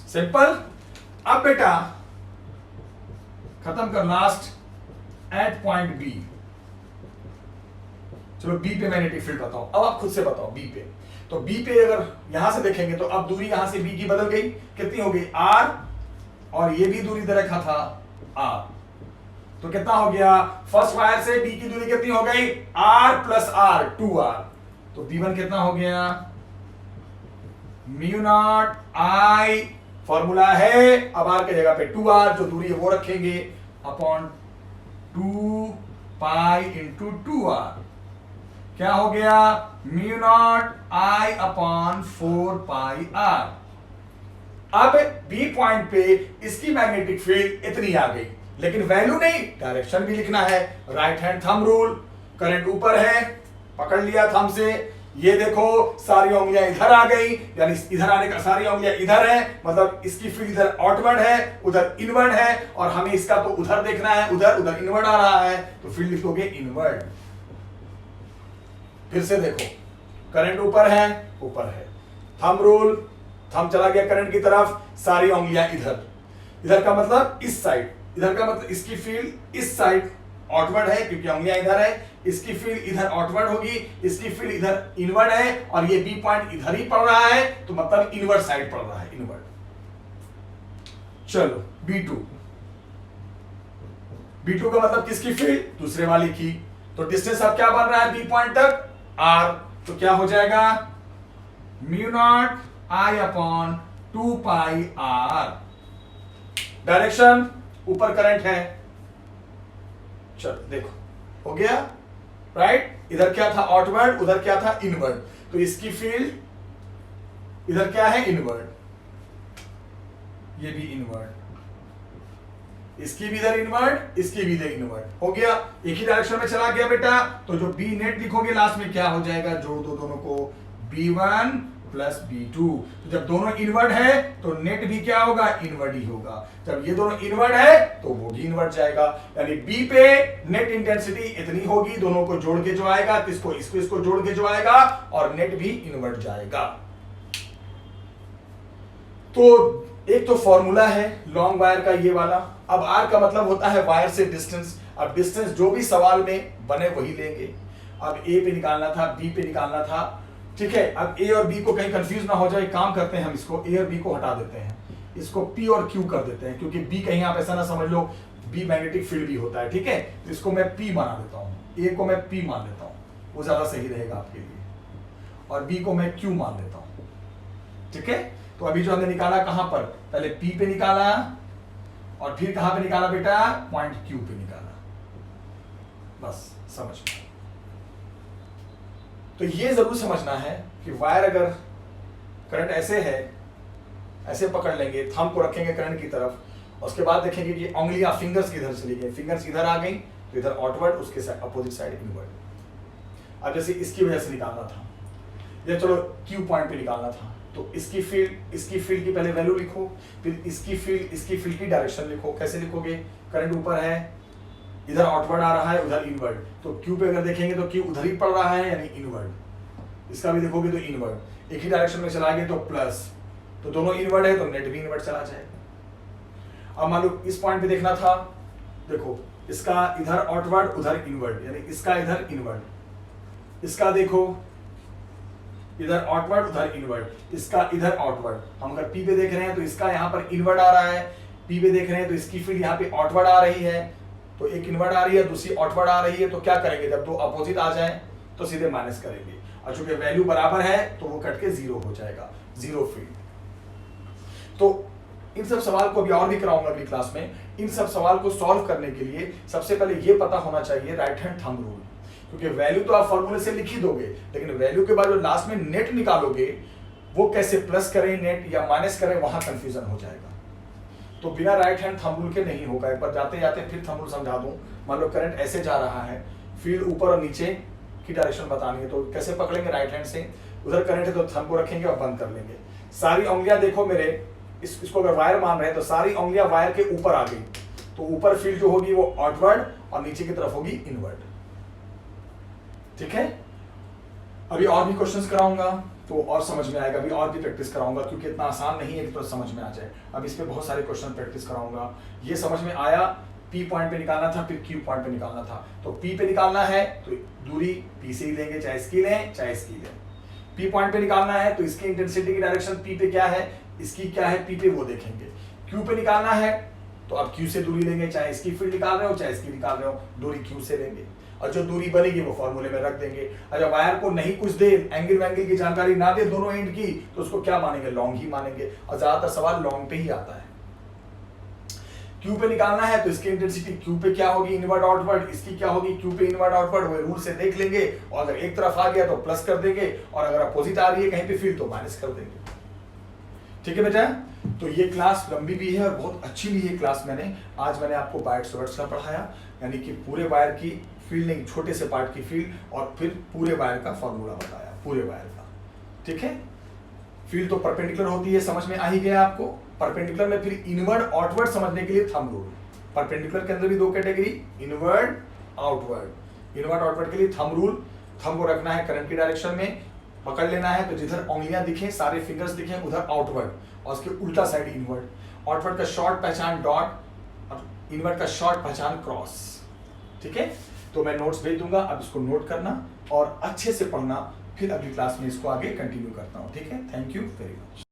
सिंपल। अब बेटा खत्म कर लास्ट एट पॉइंट बी। चलो बी पे मैग्नेटिक फील्ड बताओ, अब आप खुद से बताओ बी पे। तो बी पे अगर यहां से देखेंगे तो अब दूरी यहां से बी की बदल गई, कितनी हो गई आर, और ये भी दूरी दे रखा था आर, तो कितना हो गया, फर्स्ट वायर से बी की दूरी कितनी हो गई, आर प्लस आर, 2r। तो B1 कितना हो गया, म्यू नॉट आई, फॉर्मूला है, अब आर की जगह पे 2r, जो दूरी है वो रखेंगे, अपॉन 2 पाई इंटू 2r, क्या हो गया, mu not I upon 4 pi R. अब बी पॉइंट पे इसकी मैग्नेटिक फील्ड इतनी आ गई, लेकिन वैल्यू नहीं, डायरेक्शन भी लिखना है, right hand thumb rule, current ऊपर है, पकड़ लिया थंब से, ये देखो सारी उंगलियां इधर आ गई, यानी इधर आने का सारी उंगलियां इधर है, मतलब इसकी फील्ड इधर आउटवर्ड है, उधर इनवर्ड है, और हमें इसका तो उधर देखना है, उधर उधर इनवर्ड आ रहा है, तो फील्ड लिखोगे इनवर्ड। फिर से देखो, करंट ऊपर है, थंब रूल, थंब चला गया करंट की तरफ, सारी उंगलियां इधर, इधर का मतलब इस साइड, इधर का मतलब इसकी फील्ड इस साइड आउटवर्ड है क्योंकि उंगलियां इधर है, इसकी फील्ड इधर आउटवर्ड होगी, इसकी फील्ड इधर इनवर्ड है, और ये बी पॉइंट इधर ही पड़ रहा है, तो मतलब इनवर्ड साइड पड़ रहा है, इनवर्ड। चलो B2, B2 का मतलब किसकी फील्ड, दूसरे वाली की, तो डिस्टेंस अब क्या बन रहा है बी पॉइंट तक, r, तो क्या हो जाएगा, mu not I upon 2 pi R, direction ऊपर करंट है, चलो देखो हो गया, राइट, इधर क्या था आउटवर्ड, उधर क्या था इनवर्ड, तो इसकी फील्ड इधर क्या है इनवर्ड, ये भी इनवर्ड, इसकी भी इधर इनवर्ड, इसकी भी इधर इनवर्ड, हो गया, एक ही डायरेक्शन में चला गया बेटा। तो जो बी नेट लिखोगे लास्ट में क्या हो जाएगा, जोड़ दो दोनों को, B1 प्लस B2, तो जब दोनों इनवर्ड है तो नेट भी क्या होगा, इनवर्ड ही होगा, जब ये दोनों इनवर्ड है तो वो भी इनवर्ड जाएगा, यानी बी पे नेट इंटेंसिटी इतनी होगी, दोनों को जोड़ के जो आएगा, किसको, इसको जोड़ के जो आएगा, और नेट भी इनवर्ड जाएगा। तो एक तो फॉर्मूला है लॉन्ग वायर का ये वाला। अब आर का मतलब होता है वायर से डिस्टेंस, अब डिस्टेंस जो भी सवाल में बने वही लेंगे। अब ए पे निकालना था, बी पे निकालना था, ठीक है। अब ए और बी को कहीं कंफ्यूज ना हो जाए, काम करते हैं हम, इसको ए और बी को हटा देते हैं, इसको पी और क्यू कर देते हैं, क्योंकि बी कहीं आप ऐसा ना समझ लो बी मैग्नेटिक फील्ड भी होता है, ठीक है। तो इसको मैं पी बना देता हूँ, ए को मैं पी मान लेता हूँ, वो ज्यादा सही रहेगा आपके लिए, और बी को मैं क्यू मान लेता हूँ, ठीक है। तो अभी जो हमने निकाला कहां पर, पहले पी पे निकाला और फिर कहां पे निकाला बेटा, पॉइंट क्यू पे निकाला, बस समझ में। तो ये जरूर समझना है कि वायर अगर करंट ऐसे है, ऐसे पकड़ लेंगे, थंब को रखेंगे करंट की तरफ, और उसके बाद देखेंगे कि उंगलियां फिंगर्स किधर चली गई, फिंगर्स इधर आ गई तो इधर आउटवर्ड, उसके अपोजिट साइड इनवर्ड। अब जैसे इसकी वजह से निकालना था, या चलो क्यू पॉइंट पे निकालना था, तो इसकी फील्ड की पहले वैल्यू लिखो, फिर इसकी फील्ड की डायरेक्शन लिखो। कैसे लिखोगे, करंट ऊपर है, इधर आउटवर्ड आ रहा है, उधर इनवर्ड, तो क्यू पे अगर देखेंगे तो क्यू उधर ही पड़ रहा है, यानी इनवर्ड। इसका भी देखोगे तो इनवर्ड, एक ही डायरेक्शन में चला गए तो प्लस, तो दोनों इनवर्ड है तो नेट भी इनवर्ड चला जाएगा। अब मान लो इस पॉइंट पे देखना था, देखो इसका इधर आउटवर्ड उधर इनवर्ड, यानी इसका इधर इनवर्ड, इसका देखो इधर आउटवर्ड उधर इनवर्ड, इसका इधर आउटवर्ड। हम अगर पी पे देख रहे हैं तो इसका यहाँ पर इनवर्ड आ रहा है, पी पे देख रहे हैं तो इसकी फील्ड यहाँ पे आउटवर्ड आ रही है, तो एक इनवर्ड आ रही है दूसरी आउटवर्ड आ रही है। तो क्या करेंगे, जब दो अपोजिट आ जाए तो सीधे माइनस करेंगे, और चूंकि वैल्यू बराबर है तो वो कट के जीरो हो जाएगा, जीरो फील्ड। तो इन सब सवाल को अभी और भी कराऊंगा अगली क्लास में। इन सब सवाल को सॉल्व करने के लिए सबसे पहले ये पता होना चाहिए राइट हैंड थंब रूल, क्योंकि वैल्यू तो आप फॉर्मूले से लिख ही दोगे, लेकिन वैल्यू के बाद जो लास्ट में नेट निकालोगे वो कैसे प्लस करें नेट या माइनस करें, वहां कंफ्यूजन हो जाएगा। तो बिना राइट हैंड थंब रूल के नहीं होगा। एक बार जाते जाते फिर थंब रूल समझा दूं। मान लो करंट ऐसे जा रहा है, फील्ड ऊपर और नीचे की डायरेक्शन बतानी है, तो कैसे पकड़ेंगे, राइट हैंड से। उधर करंट है तो थंब को रखेंगे और बंद कर लेंगे। सारी उंगलियां देखो मेरे, इसको अगर वायर मान रहे हैं तो सारी उंगलियां वायर के ऊपर आ गई, तो ऊपर फील्ड जो होगी वो आउटवर्ड और नीचे की तरफ होगी इनवर्ड। ठीक है, अभी और भी क्वेश्चंस कराऊंगा तो और समझ में आएगा, अभी और भी प्रैक्टिस कराऊंगा, क्योंकि इतना आसान नहीं है कि तो समझ में आ जाए। अब इस पे बहुत सारे क्वेश्चन प्रैक्टिस कराऊंगा। ये समझ में आया, पी पॉइंट पे निकालना था, फिर क्यू पॉइंट पे निकालना था। तो पी पे निकालना है तो दूरी पी से ही लेंगे, चाहे इसकी लें चाहे इसकी लें। पी पॉइंट पे निकालना है तो इसकी इंटेंसिटी की डायरेक्शन पी पे क्या है, इसकी क्या है पी पे, वो देखेंगे। क्यू पे निकालना है तो अब क्यू से दूरी लेंगे, चाहे इसकी फील्ड निकाल रहे हो चाहे इसकी निकाल रहे हो, दूरी क्यू से लेंगे, और जो दूरी बनेगी वो फॉर्मूले में रख देंगे। अगर वायर को नहीं कुछ दे, एंगल वैंगल की जानकारी ना दे दोनों एंड की, तो उसको क्या मानेंगे, लॉन्ग ही मानेंगे, और ज्यादातर सवाल लॉन्ग पे ही आता है। क्यू पे निकालना है तो इसकी इंटेंसिटी क्यू पे क्या होगी, इनवर्ड आउटवर्ड, इसकी क्या होगी क्यू पे इनवर्ड आउटवर्ड, वो रूल से देख लेंगे, और अगर एक तरफ आ गया तो प्लस कर देंगे, और अगर अपोजिट आ रही है कहीं पे फील्ड तो माइनस कर देंगे। ठीक है बेटा, तो ये क्लास लंबी भी है और बहुत अच्छी भी है क्लास। आज मैंने आपको बाइट्स वर्ड्स का पढ़ाया, यानी कि पूरे वायर की फील्ड नहीं, छोटे से पार्ट की फील्ड, और फिर पूरे वायर का फॉर्मूला बताया, पूरे वायर का। ठीक है, फील्ड तो परपेंडिकुलर होती है, समझ में आ ही गया आपको। परपेंडिकुलर में फिर इनवर्ड आउटवर्ड समझने के लिए थंब रूल। परपेंडिकुलर के अंदर भी दो category, inward outward. Inward outward के लिए थंब रूल, थंब को रखना है करंट की डायरेक्शन में, पकड़ लेना है तो जिधर उंगलियां दिखे, सारे फिंगर्स दिखे, उधर आउटवर्ड, और उसके उल्टा साइड इनवर्ड। आउटवर्ड का शॉर्ट पहचान डॉट और इनवर्ड का शॉर्ट पहचान क्रॉस। ठीक है, तो मैं नोट्स भेज दूंगा, अब इसको नोट करना और अच्छे से पढ़ना, फिर अगली क्लास में इसको आगे कंटिन्यू करता हूं। ठीक है, थैंक यू वेरी मच।